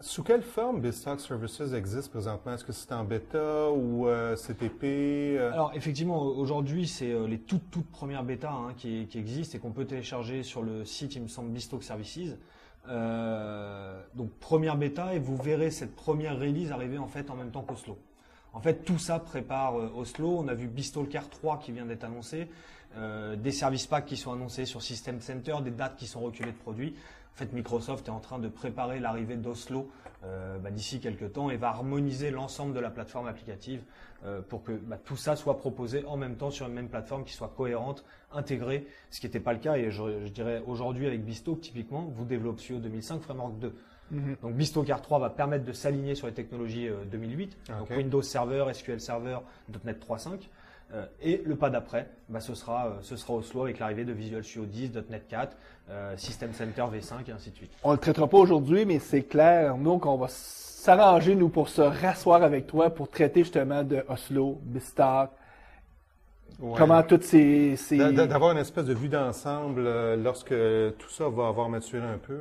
Sous quelle forme BizTalk Services existe présentement? Est-ce que c'est en bêta ou CTP? Alors effectivement, aujourd'hui, c'est les toutes premières bêtas qui existent et qu'on peut télécharger sur le site, il me semble, BizTalk Services. Donc première bêta et vous verrez cette première release arriver en fait en même temps qu'Oslo. En fait, tout ça prépare Oslo. On a vu BizTalk R3 qui vient d'être annoncé, des service packs qui sont annoncés sur System Center, des dates qui sont reculées de produits. En fait, Microsoft est en train de préparer l'arrivée d'Oslo d'ici quelques temps et va harmoniser l'ensemble de la plateforme applicative pour que tout ça soit proposé en même temps sur une même plateforme qui soit cohérente, intégrée, ce qui n'était pas le cas. Et je dirais aujourd'hui avec BizTalk, typiquement, vous développez 2005 Framework 2. Donc BizTalk R3 va permettre de s'aligner sur les technologies 2008, donc Windows Server, SQL Server, .NET 3.5. Et le pas d'après, ce sera Oslo avec l'arrivée de Visual Studio 10, .NET 4, System Center V5 et ainsi de suite. On le traitera pas aujourd'hui, mais c'est clair, donc on va s'arranger nous pour se rasseoir avec toi pour traiter justement de Oslo, BizTalk. Ouais. Comment toutes ces... D'avoir une espèce de vue d'ensemble lorsque tout ça va avoir maturé un peu,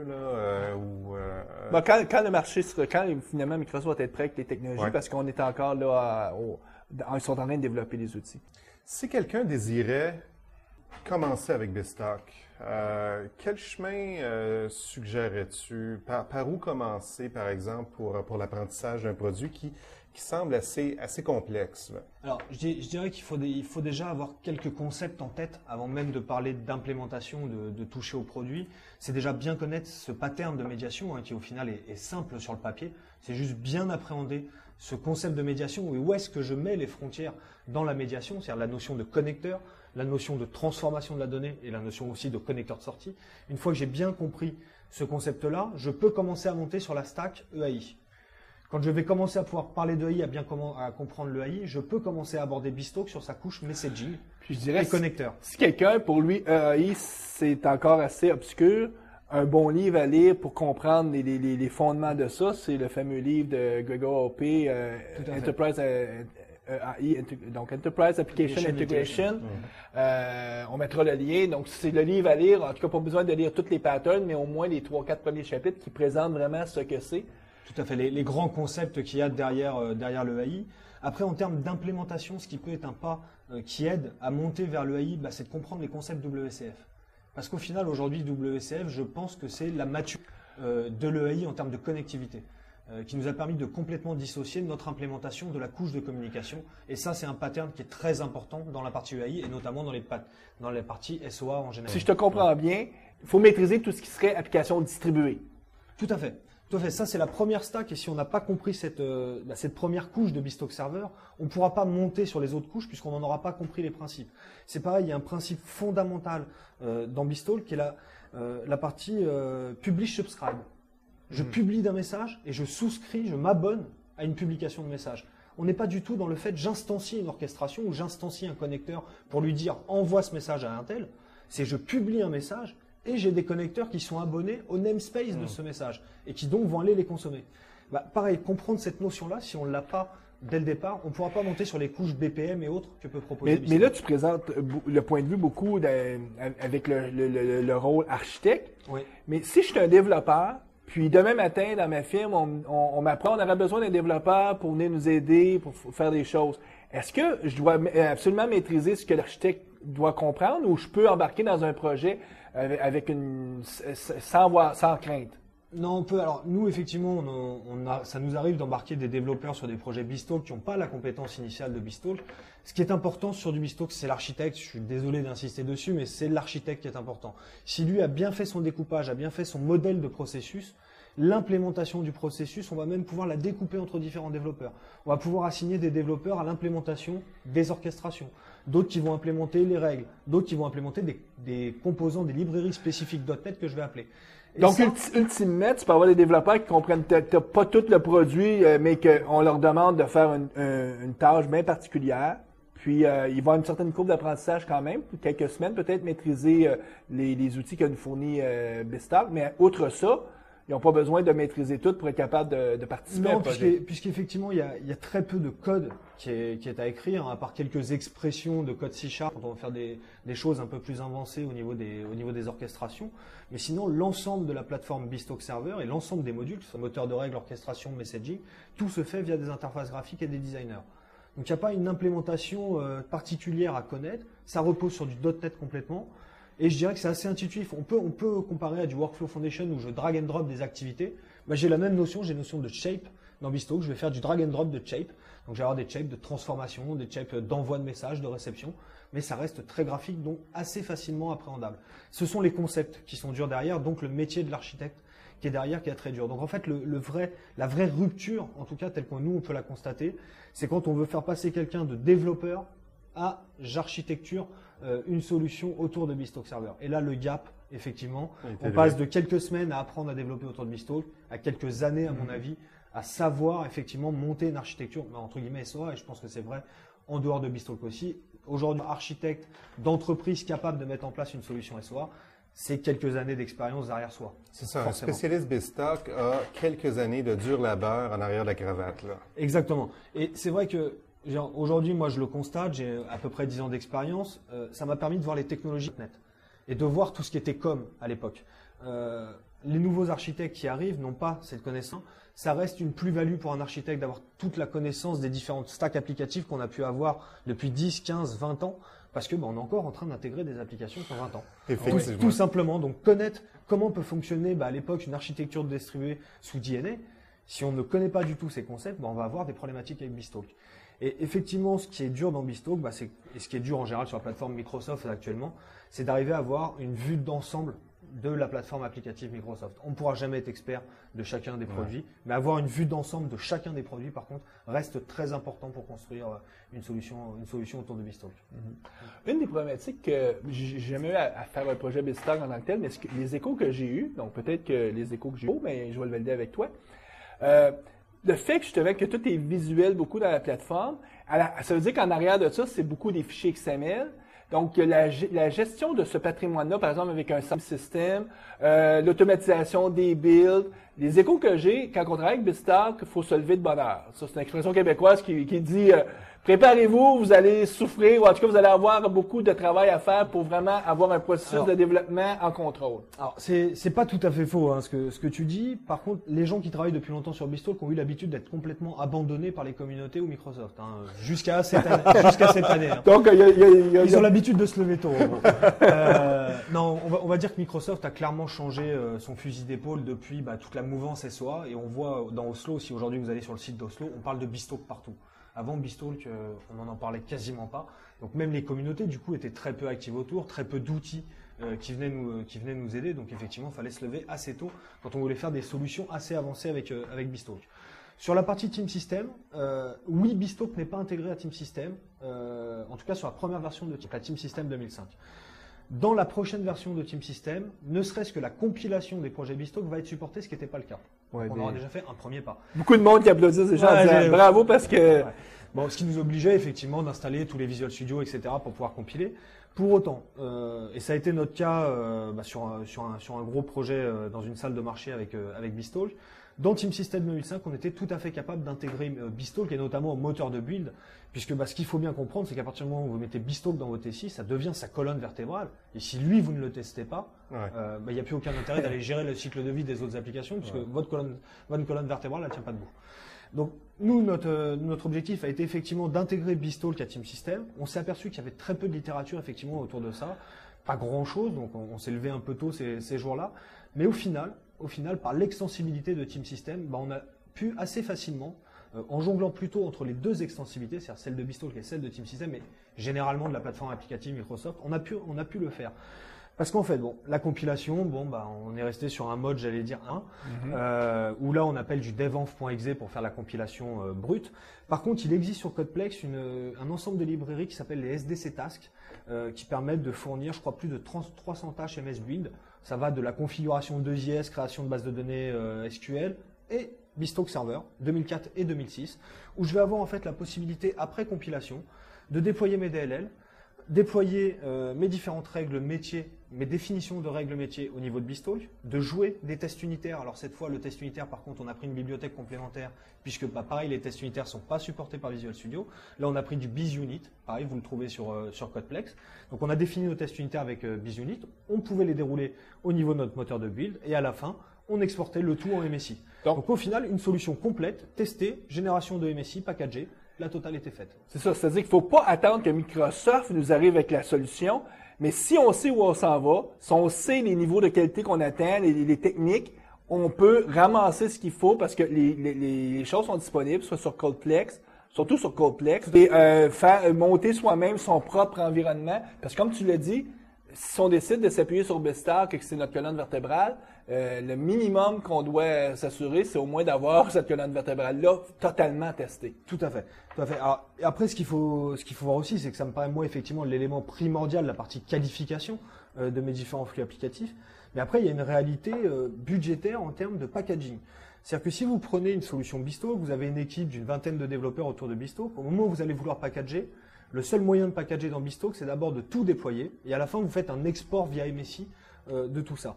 là, quand le marché sera... Quand finalement Microsoft va être prêt avec les technologies, parce qu'on est encore là, ils sont en train de développer des outils. Si quelqu'un désirait commencer avec BizTalk, quel chemin suggérerais-tu? Par où commencer, par exemple, pour l'apprentissage d'un produit qui semble assez complexe, là? Alors, je dirais qu'il faut déjà avoir quelques concepts en tête avant même de parler d'implémentation, de toucher au produit. C'est déjà bien connaître ce pattern de médiation qui au final est simple sur le papier. C'est juste bien appréhender ce concept de médiation et où est-ce que je mets les frontières dans la médiation, c'est-à-dire la notion de connecteur, la notion de transformation de la donnée et la notion aussi de connecteur de sortie. Une fois que j'ai bien compris ce concept-là, je peux commencer à monter sur la stack EAI. Quand je vais commencer à pouvoir parler de AI, à comprendre le AI, je peux commencer à aborder BizTalk sur sa couche messaging et connecteur. Si quelqu'un, pour lui, AI, c'est encore assez obscur, un bon livre à lire pour comprendre les fondements de ça, c'est le fameux livre de Gregor Hoppe, Enterprise AI, donc Enterprise Application Integration. On mettra le lien. Donc, c'est le livre à lire. En tout cas, pas besoin de lire tous les patterns, mais au moins les 3-4 premiers chapitres qui présentent vraiment ce que c'est. Tout à fait, les grands concepts qu'il y a derrière le AI. Après, en termes d'implémentation, ce qui peut être un pas qui aide à monter vers le AI, c'est de comprendre les concepts WCF. Parce qu'au final, aujourd'hui, WCF, je pense que c'est la maturité. de l'EAI en termes de connectivité, qui nous a permis de complètement dissocier notre implémentation de la couche de communication. Et ça, c'est un pattern qui est très important dans la partie EAI et notamment dans les parties SOA en général. Si je te comprends bien, il faut maîtriser tout ce qui serait application distribuée. Tout à fait. Tout à fait. Ça, c'est la première stack. Et si on n'a pas compris cette première couche de BizTalk Server, on ne pourra pas monter sur les autres couches puisqu'on n'en aura pas compris les principes. C'est pareil, il y a un principe fondamental dans BizTalk qui est la partie publish-subscribe. Je publie d'un message et je souscris, je m'abonne à une publication de message. On n'est pas du tout dans le fait j'instancie une orchestration ou j'instancie un connecteur pour lui dire envoie ce message à un tel. C'est je publie un message et j'ai des connecteurs qui sont abonnés au namespace de ce message et qui donc vont aller les consommer. Pareil, comprendre cette notion-là, si on ne l'a pas dès le départ, on ne pourra pas monter sur les couches BPM et autres que peut proposer Mais là, tu présentes le point de vue beaucoup avec le rôle architecte. Oui. Mais si je suis un développeur, puis demain matin, dans ma firme, on m'apprend, on aurait besoin d'un développeur pour venir nous aider, pour faire des choses. Est-ce que je dois absolument maîtriser ce que l'architecte doit comprendre ou je peux embarquer dans un projet avec sans crainte? Non, on peut. Alors, nous, effectivement, ça nous arrive d'embarquer des développeurs sur des projets BizTalk qui n'ont pas la compétence initiale de BizTalk. Ce qui est important sur du BizTalk, c'est l'architecte. Je suis désolé d'insister dessus, mais c'est l'architecte qui est important. Si lui a bien fait son découpage, a bien fait son modèle de processus, l'implémentation du processus, on va même pouvoir la découper entre différents développeurs. On va pouvoir assigner des développeurs à l'implémentation des orchestrations, d'autres qui vont implémenter les règles, d'autres qui vont implémenter des composants, des librairies spécifiques .NET que je vais appeler. Et donc, ça, ultimement, tu peux avoir des développeurs qui comprennent pas tout le produit, mais qu'on leur demande de faire une tâche bien particulière. Puis, ils vont avoir une certaine courbe d'apprentissage quand même, pour quelques semaines, peut-être maîtriser les outils que nous fournit BizTalk. Mais outre ça, ils n'ont pas besoin de maîtriser tout pour être capable de participer à un projet. Puisqu'effectivement, il y a très peu de code qui est à écrire, hein, à part quelques expressions de code C# quand on va faire des choses un peu plus avancées au niveau des orchestrations. Mais sinon, l'ensemble de la plateforme BizTalk Server et l'ensemble des modules, que ce soit moteur de règles, orchestration, messaging, tout se fait via des interfaces graphiques et des designers. Donc il n'y a pas une implémentation particulière à connaître, ça repose sur du .NET complètement. Et je dirais que c'est assez intuitif. On peut comparer à du Workflow Foundation où je drag and drop des activités. J'ai la même notion, j'ai une notion de shape dans BizTalk. Je vais faire du drag and drop de shape. Donc je vais avoir des shapes de transformation, des shapes d'envoi de messages, de réception. Mais ça reste très graphique, donc assez facilement appréhendable. Ce sont les concepts qui sont durs derrière, donc le métier de l'architecte qui est derrière, qui est très dur. Donc en fait, la vraie rupture, en tout cas telle que nous on peut la constater, c'est quand on veut faire passer quelqu'un de développeur à j'architecture une solution autour de BizTalk Server. Et là, le gap, effectivement, on passe de quelques semaines à apprendre à développer autour de BizTalk, à quelques années, à mon avis, à savoir effectivement monter une architecture, entre guillemets SOA, et je pense que c'est vrai en dehors de BizTalk aussi. Aujourd'hui, architecte d'entreprise capable de mettre en place une solution SOA, c'est quelques années d'expérience derrière soi. C'est ça, forcément. Un spécialiste BizTalk a quelques années de dur labeur en arrière de la cravate, là. Exactement. Et c'est vrai que aujourd'hui, moi, je le constate, j'ai à peu près 10 ans d'expérience. Ça m'a permis de voir les technologies .NET et de voir tout ce qui était com à l'époque. Les nouveaux architectes qui arrivent n'ont pas cette connaissance. Ça reste une plus-value pour un architecte d'avoir toute la connaissance des différentes stacks applicatives qu'on a pu avoir depuis 10, 15, 20 ans, parce que on est encore en train d'intégrer des applications qui ont 20 ans. Effectivement. Tout simplement, donc connaître comment peut fonctionner à l'époque une architecture distribuée sous DNA. Si on ne connaît pas du tout ces concepts, on va avoir des problématiques avec BizTalk. Et effectivement, ce qui est dur dans BizTalk, et ce qui est dur en général sur la plateforme Microsoft actuellement, c'est d'arriver à avoir une vue d'ensemble de la plateforme applicative Microsoft. On ne pourra jamais être expert de chacun des produits, mais avoir une vue d'ensemble de chacun des produits, par contre, reste très important pour construire une solution autour de BizTalk. Une des problématiques que j'ai jamais eu à faire un projet BizTalk en tant que tel, mais les échos que j'ai eus, donc peut-être que les échos que j'ai eus, mais je vais le valider avec toi, le fait que je te vois que tout est visuel beaucoup dans la plateforme, ça veut dire qu'en arrière de ça, c'est beaucoup des fichiers XML. Donc, la gestion de ce patrimoine-là, par exemple, avec un système, l'automatisation des builds, les échos que j'ai, quand on travaille avec BizTalk, il faut se lever de bonne heure. Ça, c'est une expression québécoise qui dit préparez-vous, vous allez souffrir, ou en tout cas, vous allez avoir beaucoup de travail à faire pour vraiment avoir un processus de développement en contrôle. Alors, c'est pas tout à fait faux, hein, ce que tu dis. Par contre, les gens qui travaillent depuis longtemps sur BizTalk ont eu l'habitude d'être complètement abandonnés par les communautés ou Microsoft, hein, jusqu'à cette année. Hein. Donc, Ils ont l'habitude de se lever tôt. En gros. Non, on va dire que Microsoft a clairement changé son fusil d'épaule depuis toute la mouvance SOA, et on voit dans Oslo, si aujourd'hui vous allez sur le site d'Oslo, on parle de BizTalk partout. Avant BizTalk, on n'en parlait quasiment pas. Donc même les communautés, du coup, étaient très peu actives autour, très peu d'outils qui venaient nous aider. Donc effectivement, il fallait se lever assez tôt quand on voulait faire des solutions assez avancées avec BizTalk. Sur la partie Team System, oui, BizTalk n'est pas intégré à Team System, en tout cas sur la première version de la Team System 2005. Dans la prochaine version de Team System, ne serait-ce que la compilation des projets BizTalk va être supportée, ce qui n'était pas le cas. Ouais, on aura déjà fait un premier pas. Beaucoup de monde qui applaudissent déjà en disant bravo parce que... Ouais. Bon, ce qui nous obligeait effectivement d'installer tous les Visual Studio, etc. pour pouvoir compiler. Pour autant, et ça a été notre cas sur un gros projet dans une salle de marché avec BizTalk, dans Team System 2005, on était tout à fait capable d'intégrer BizTalk et notamment au moteur de build, puisque ce qu'il faut bien comprendre, c'est qu'à partir du moment où vous mettez BizTalk dans votre SI, ça devient sa colonne vertébrale. Et si lui, vous ne le testez pas, il n'y a plus aucun intérêt d'aller gérer le cycle de vie des autres applications, puisque votre colonne vertébrale, elle ne tient pas debout. Donc, nous, notre objectif a été effectivement d'intégrer BizTalk à Team System. On s'est aperçu qu'il y avait très peu de littérature effectivement autour de ça, pas grand-chose, donc on s'est levé un peu tôt ces jours-là. Mais au final, par l'extensibilité de Team System, on a pu assez facilement, en jonglant plutôt entre les deux extensibilités, c'est-à-dire celle de BizTalk et celle de Team System, mais généralement de la plateforme applicative Microsoft, on a pu le faire. Parce qu'en fait, la compilation, on est resté sur un mode, j'allais dire 1, où là on appelle du devenv.exe pour faire la compilation brute. Par contre, il existe sur Codeplex un ensemble de librairies qui s'appellent les SDC Tasks, qui permettent de fournir, je crois, plus de 300 tâches MS Build. Ça va de la configuration de JS, création de base de données SQL et BizTalk Server 2004 et 2006, où je vais avoir en fait la possibilité, après compilation, de déployer mes DLL, déployer mes différentes règles métiers, mes définitions de règles métiers au niveau de BizTalk, de jouer des tests unitaires. Alors cette fois, le test unitaire, par contre, on a pris une bibliothèque complémentaire, puisque pareil, les tests unitaires sont pas supportés par Visual Studio. Là, on a pris du BizUnit, pareil, vous le trouvez sur Codeplex. Donc on a défini nos tests unitaires avec BizUnit, on pouvait les dérouler au niveau de notre moteur de build, et à la fin, on exportait le tout en MSI. Donc au final, une solution complète, testée, génération de MSI, packagée, la totale était faite. C'est ça, c'est-à-dire qu'il ne faut pas attendre que Microsoft nous arrive avec la solution, mais si on sait où on s'en va, si on sait les niveaux de qualité qu'on atteint, les techniques, on peut ramasser ce qu'il faut parce que les choses sont disponibles, soit sur Codeplex, surtout sur Codeplex, et faire monter soi-même son propre environnement. Parce que comme tu l'as dit, si on décide de s'appuyer sur BizTalk et que c'est notre colonne vertébrale, le minimum qu'on doit s'assurer, c'est au moins d'avoir cette colonne vertébrale-là totalement testée. Tout à fait. Tout à fait. Alors, et après, ce qu'il faut voir aussi, c'est que ça me paraît, moi, effectivement, l'élément primordial, la partie qualification de mes différents flux applicatifs. Mais après, il y a une réalité budgétaire en termes de packaging. C'est-à-dire que si vous prenez une solution BizTalk, vous avez une équipe d'une vingtaine de développeurs autour de BizTalk, au moment où vous allez vouloir packager, le seul moyen de packager dans BizTalk, c'est d'abord de tout déployer, et à la fin, vous faites un export via MSI de tout ça.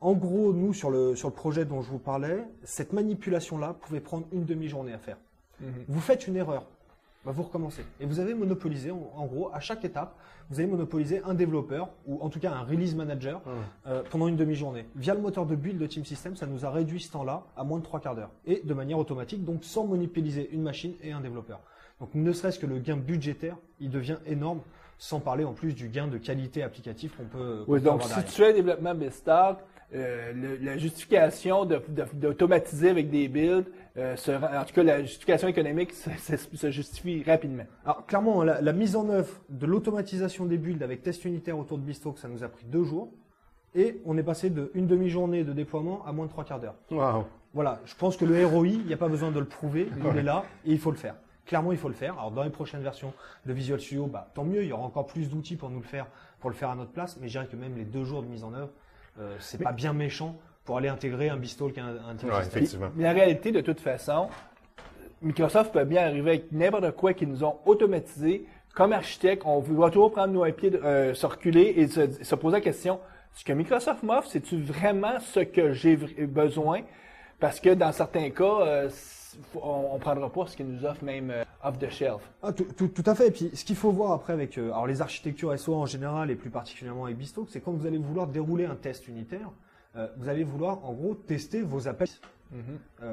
En gros, nous, sur le projet dont je vous parlais, cette manipulation-là pouvait prendre une demi-journée à faire. Vous faites une erreur, vous recommencez. Et vous avez monopolisé, en gros, à chaque étape, vous avez monopolisé un développeur, ou en tout cas un release manager, pendant une demi-journée. Via le moteur de build de Team System, ça nous a réduit ce temps-là à moins de 3/4 d'heure. Et de manière automatique, donc sans monopoliser une machine et un développeur. Donc ne serait-ce que le gain budgétaire, il devient énorme, sans parler en plus du gain de qualité applicative qu'on peut donc avoir derrière. si tu fais un développement BizTalk, la justification d'automatiser avec des builds, en tout cas la justification économique se justifie rapidement. Alors clairement, la mise en œuvre de l'automatisation des builds avec test unitaire autour de BizTalk, ça nous a pris 2 jours. Et on est passé d'une demi-journée de déploiement à moins de 3/4 d'heure. Wow. Voilà, je pense que le ROI, il n'y a pas besoin de le prouver, il est là et il faut le faire. Clairement, il faut le faire. Alors, dans les prochaines versions de Visual Studio, tant mieux, il y aura encore plus d'outils pour le faire à notre place. Mais je dirais que même les 2 jours de mise en œuvre, c'est pas bien méchant pour aller intégrer un BizTalk à un Team System. Effectivement. Mais la réalité, de toute façon, Microsoft peut bien arriver avec n'importe quoi qu'ils nous ont automatisé. Comme architecte, on va toujours prendre nos pieds, se reculer et se poser la question, ce que Microsoft m'offre, c'est-tu vraiment ce que j'ai besoin? Parce que dans certains cas, on prendra pas ce qu'ils nous offrent même off the shelf. Ah, tout à fait. Et puis, ce qu'il faut voir après avec alors les architectures SOA en général et plus particulièrement avec BeeStalk, c'est quand vous allez vouloir dérouler un test unitaire, vous allez vouloir en gros tester vos appels.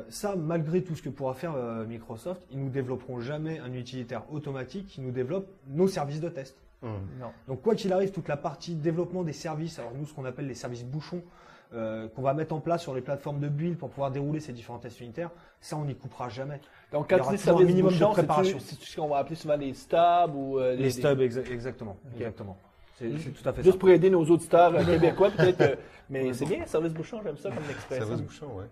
Ça, malgré tout ce que pourra faire Microsoft, ils nous développeront jamais un utilitaire automatique qui nous développe nos services de test. Non. Donc quoi qu'il arrive, toute la partie développement des services, alors nous ce qu'on appelle les services bouchons, qu'on va mettre en place sur les plateformes de build pour pouvoir dérouler ces différents tests unitaires, ça on n'y coupera jamais. Donc Il y quand aura tu dis toujours un service minimum de bouchon, préparation. c'est ce qu'on va appeler souvent des stubs ou Les stubs, exactement. Exactement. C'est tout à fait Juste ça. pour aider nos auditeurs québécois, peut-être. Mais c'est bien, service bouchon, j'aime ça comme expression. Service bouchon, ouais.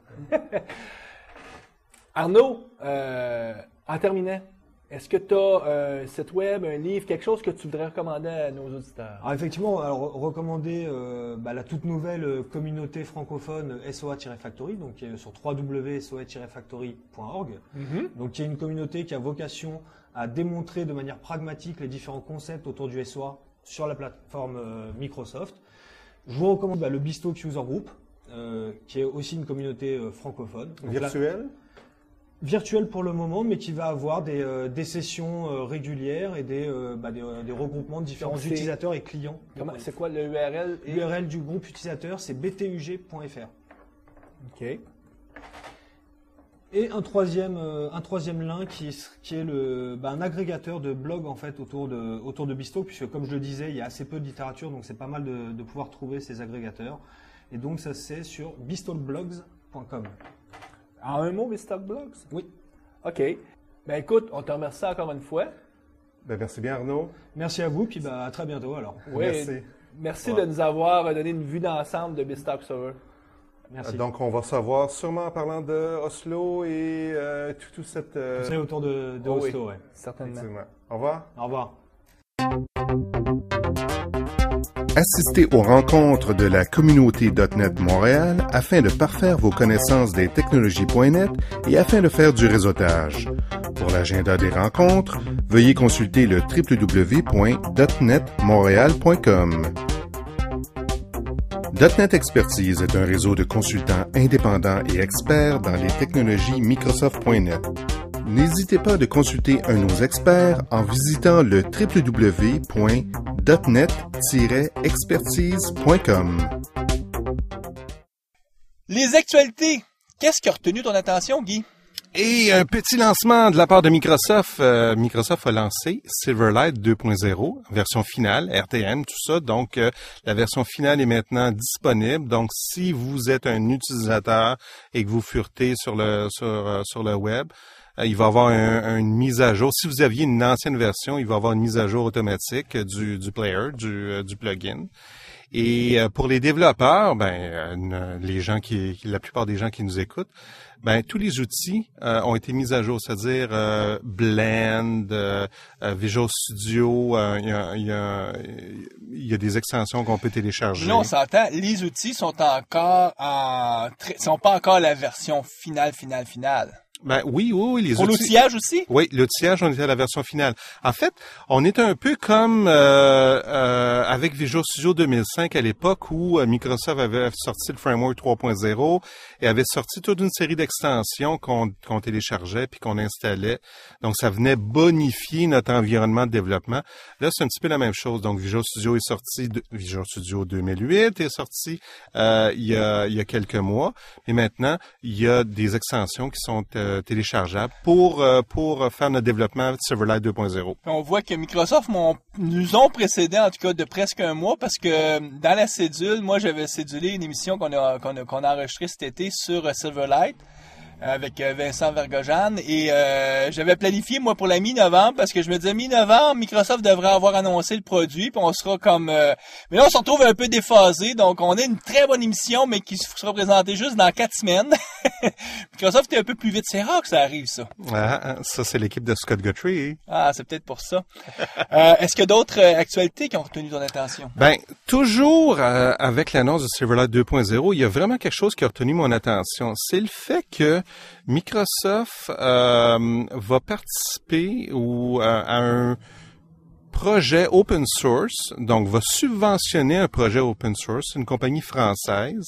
Arnaud, en terminant, est-ce que tu as un site web, un livre, quelque chose que tu voudrais recommander à nos auditeurs? Alors effectivement, recommander la toute nouvelle communauté francophone SOA-Factory, donc qui est sur www.soa-factory.org. Donc qui est une communauté qui a vocation à démontrer de manière pragmatique les différents concepts autour du SOA sur la plateforme Microsoft. Je vous recommande le BeeStalk User Group, qui est aussi une communauté francophone. Donc, Virtuel? Virtuel pour le moment, mais qui va avoir des sessions régulières et des regroupements de différents Donc, c'est- utilisateurs et clients. C'est quoi le URL? L'URL du groupe utilisateur, c'est btug.fr. OK. Et un troisième lien qui est un agrégateur de blogs en fait autour de BeeStalk, puisque comme je le disais, il y a assez peu de littérature, donc c'est pas mal de pouvoir trouver ces agrégateurs. Et donc ça c'est sur beastalkblogs.com. En un mot, BeeStalk Blogs? Oui. OK. Ben écoute, on te remercie encore une fois. Ben, merci bien, Arnaud. Merci à vous, puis à très bientôt alors. Oui. Merci. Merci Ouais. de nous avoir donné une vue d'ensemble de BeeStalk Server. Merci. Donc, on va savoir sûrement en parlant de Oslo et tout cette... C'est autour de Oh oui. Oslo, ouais. Certainement. effectivement. Au revoir. Au revoir. Assistez aux rencontres de la communauté .NET Montréal afin de parfaire vos connaissances des technologies.net et afin de faire du réseautage. Pour l'agenda des rencontres, veuillez consulter le www.netmontréal.com. .NET Expertise est un réseau de consultants indépendants et experts dans les technologies Microsoft.net. N'hésitez pas de consulter un de nos experts en visitant le www.net-expertise.com. Les actualités. Qu'est-ce qui a retenu ton attention, Guy? Et un petit lancement de la part de Microsoft. Microsoft a lancé Silverlight 2.0, version finale, RTM, tout ça. Donc, la version finale est maintenant disponible. Donc, si vous êtes un utilisateur et que vous furetez sur le web, il va y avoir une mise à jour. Si vous aviez une ancienne version, il va y avoir une mise à jour automatique du player, du plugin. Et pour les développeurs, la plupart des gens qui nous écoutent, tous les outils ont été mis à jour, c'est-à-dire Blend, Visual Studio, il y a des extensions qu'on peut télécharger. Là, on s'entend, les outils sont encore sont pas encore la version finale. Oui, les Pour outils. l'outillage aussi? Oui, l'outillage, on était à la version finale. En fait, on est un peu comme avec Visual Studio 2005 à l'époque où Microsoft avait sorti le framework 3.0 et avait sorti toute une série d'extensions qu'on téléchargeait puis qu'on installait. Donc, ça venait bonifier notre environnement de développement. Là, c'est un petit peu la même chose. Donc, Visual Studio est sorti, Visual Studio 2008 est sorti il y a quelques mois. Et maintenant, il y a des extensions qui sont téléchargeables pour faire notre développement Silverlight 2.0. On voit que Microsoft nous ont précédé en tout cas de presque un mois parce que dans la cédule, moi j'avais cédulé une émission qu'on a enregistrée cet été sur Silverlight avec Vincent Vergojan et j'avais planifié moi pour la mi-novembre parce que je me disais mi-novembre Microsoft devrait avoir annoncé le produit puis on sera comme mais là on se retrouve un peu déphasé donc on a une très bonne émission mais qui sera présentée juste dans 4 semaines. Microsoft est un peu plus vite, c'est rare que ça arrive ça. Ah, ça c'est l'équipe de Scott Guthrie. Ah, c'est peut-être pour ça. Est-ce qu'il y a d'autres actualités qui ont retenu ton attention? Toujours avec l'annonce de Silverlight 2.0, il y a vraiment quelque chose qui a retenu mon attention. C'est le fait que Microsoft va participer à un projet open source, donc va subventionner un projet open source, une compagnie française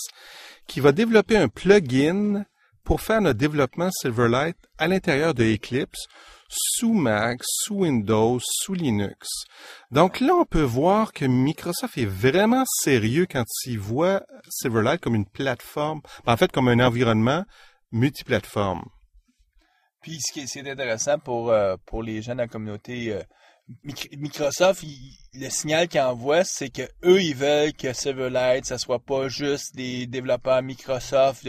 qui va développer un plugin pour faire notre développement Silverlight à l'intérieur de Eclipse, sous Mac, sous Windows, sous Linux. Donc là, on peut voir que Microsoft est vraiment sérieux quand il voit Silverlight comme une plateforme, en fait comme un environnement multiplateforme. Puis ce qui est intéressant pour les gens de la communauté Microsoft, le signal qu'ils envoient, c'est que eux, ils veulent que Silverlight, ça soit pas juste des développeurs Microsoft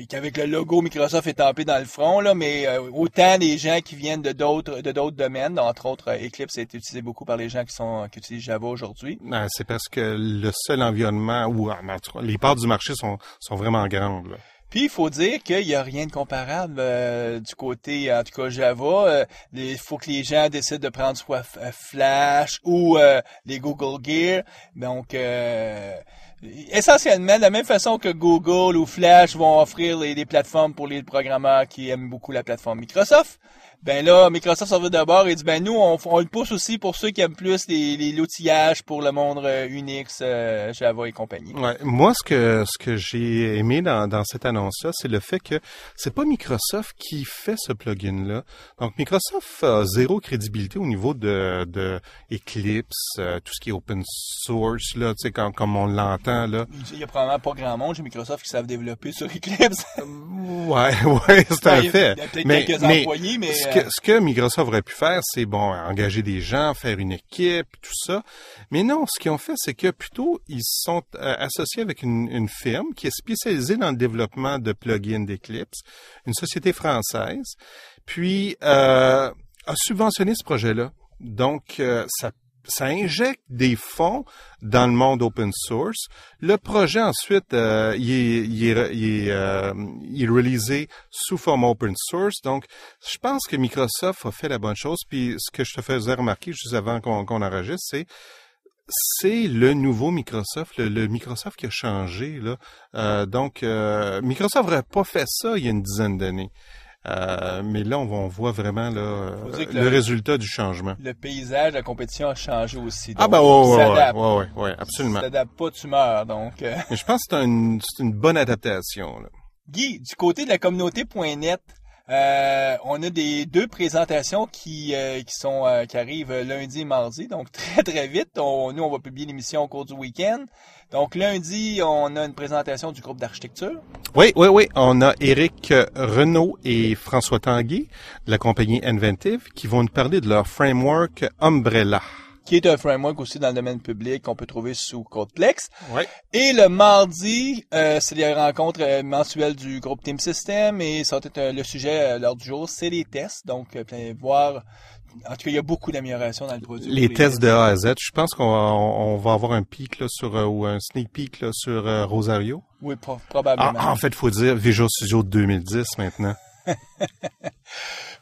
qu'avec le logo Microsoft étampé dans le front, là, mais autant des gens qui viennent de d'autres domaines, entre autres Eclipse a été utilisé beaucoup par les gens qui utilisent Java aujourd'hui. Non, c'est parce que le seul environnement où les parts du marché sont vraiment grandes, là. Puis, il faut dire qu'il n'y a rien de comparable du côté, en tout cas, Java. Il faut que les gens décident de prendre soit Flash ou les Google Gear. Donc, essentiellement, de la même façon que Google ou Flash vont offrir des plateformes pour les programmeurs qui aiment beaucoup la plateforme Microsoft, ben là, Microsoft s'en va d'abord et dit, ben nous, on le pousse aussi pour ceux qui aiment plus l'outillage pour le monde Unix, Java et compagnie. Ouais, moi, ce que j'ai aimé dans cette annonce-là, c'est le fait que c'est pas Microsoft qui fait ce plugin-là. Donc, Microsoft a zéro crédibilité au niveau de Eclipse, tout ce qui est open source, là, tu sais, comme on l'entend, là. Il y a probablement pas grand monde chez Microsoft qui savent développer sur Eclipse. Ouais, c'est un fait. Il y a peut-être quelques employés, mais ce que Microsoft aurait pu faire, c'est engager des gens, faire une équipe, tout ça. Mais non, ce qu'ils ont fait, c'est que plutôt ils se sont associés avec une firme qui est spécialisée dans le développement de plugins d'Eclipse, une société française, puis a subventionné ce projet-là. Donc ça injecte des fonds dans le monde open source. Le projet ensuite, il est réalisé sous forme open source. Donc, je pense que Microsoft a fait la bonne chose. Puis, ce que je te faisais remarquer juste avant qu'on enregistre, c'est le nouveau Microsoft, le Microsoft qui a changé là. Donc, Microsoft n'aurait pas fait ça il y a une dizaine d'années. Mais là, on voit vraiment là, le résultat du changement. Le paysage de la compétition a changé aussi. Donc, ouais, absolument. Ça s'adapte pas, tu meurs, donc. Mais je pense que c'est une bonne adaptation, là. Guy, du côté de la communauté.net, on a deux présentations qui arrivent lundi et mardi, donc très très vite. Nous, on va publier l'émission au cours du week-end. Donc lundi, on a une présentation du groupe d'architecture. Oui. On a Éric Renaud et François Tanguay de la compagnie Inventive qui vont nous parler de leur framework Umbrella. Qui est un framework aussi dans le domaine public qu'on peut trouver sous Codeplex. Ouais. Et le mardi, c'est les rencontres mensuelles du groupe Team System et ça va être le sujet lors du jour, c'est les tests. Donc, voir... En tout cas, il y a beaucoup d'améliorations dans le produit. Les tests de A à Z. Je pense qu'on va avoir un peak là, ou un sneak peek là, sur Rosario. Oui, probablement. En fait, il faut dire Visual Studio 2010 maintenant.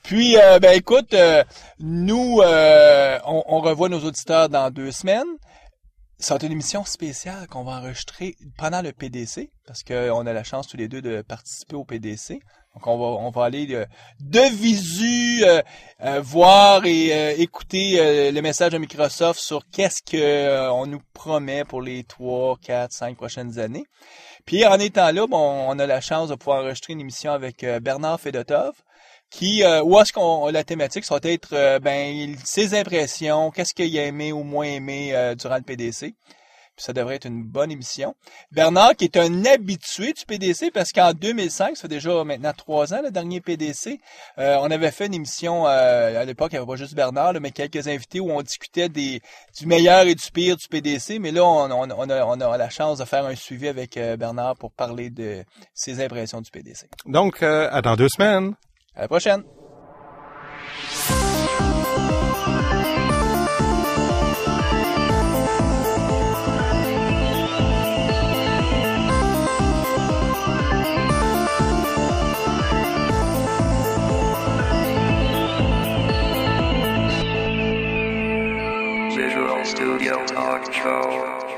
Puis, écoute, nous, on revoit nos auditeurs dans 2 semaines. Ça va être une émission spéciale qu'on va enregistrer pendant le PDC, parce qu'on a la chance tous les deux de participer au PDC. Donc, on va aller de visu voir et écouter le message de Microsoft sur qu'est-ce que on nous promet pour les 3, 4, 5 prochaines années. Puis, en étant là, on a la chance de pouvoir enregistrer une émission avec Bernard Fedotov, où est-ce qu'on la thématique, ça va être ses impressions, qu'est-ce qu'il a aimé ou moins aimé durant le PDC. Puis ça devrait être une bonne émission. Bernard, qui est un habitué du PDC, parce qu'en 2005, ça fait déjà maintenant 3 ans, le dernier PDC, on avait fait une émission, à l'époque, il n'y avait pas juste Bernard, mais quelques invités où on discutait du meilleur et du pire du PDC, mais là, on a la chance de faire un suivi avec Bernard pour parler de ses impressions du PDC. Donc, à dans 2 semaines. À la prochaine! Visual Studio Talk Show.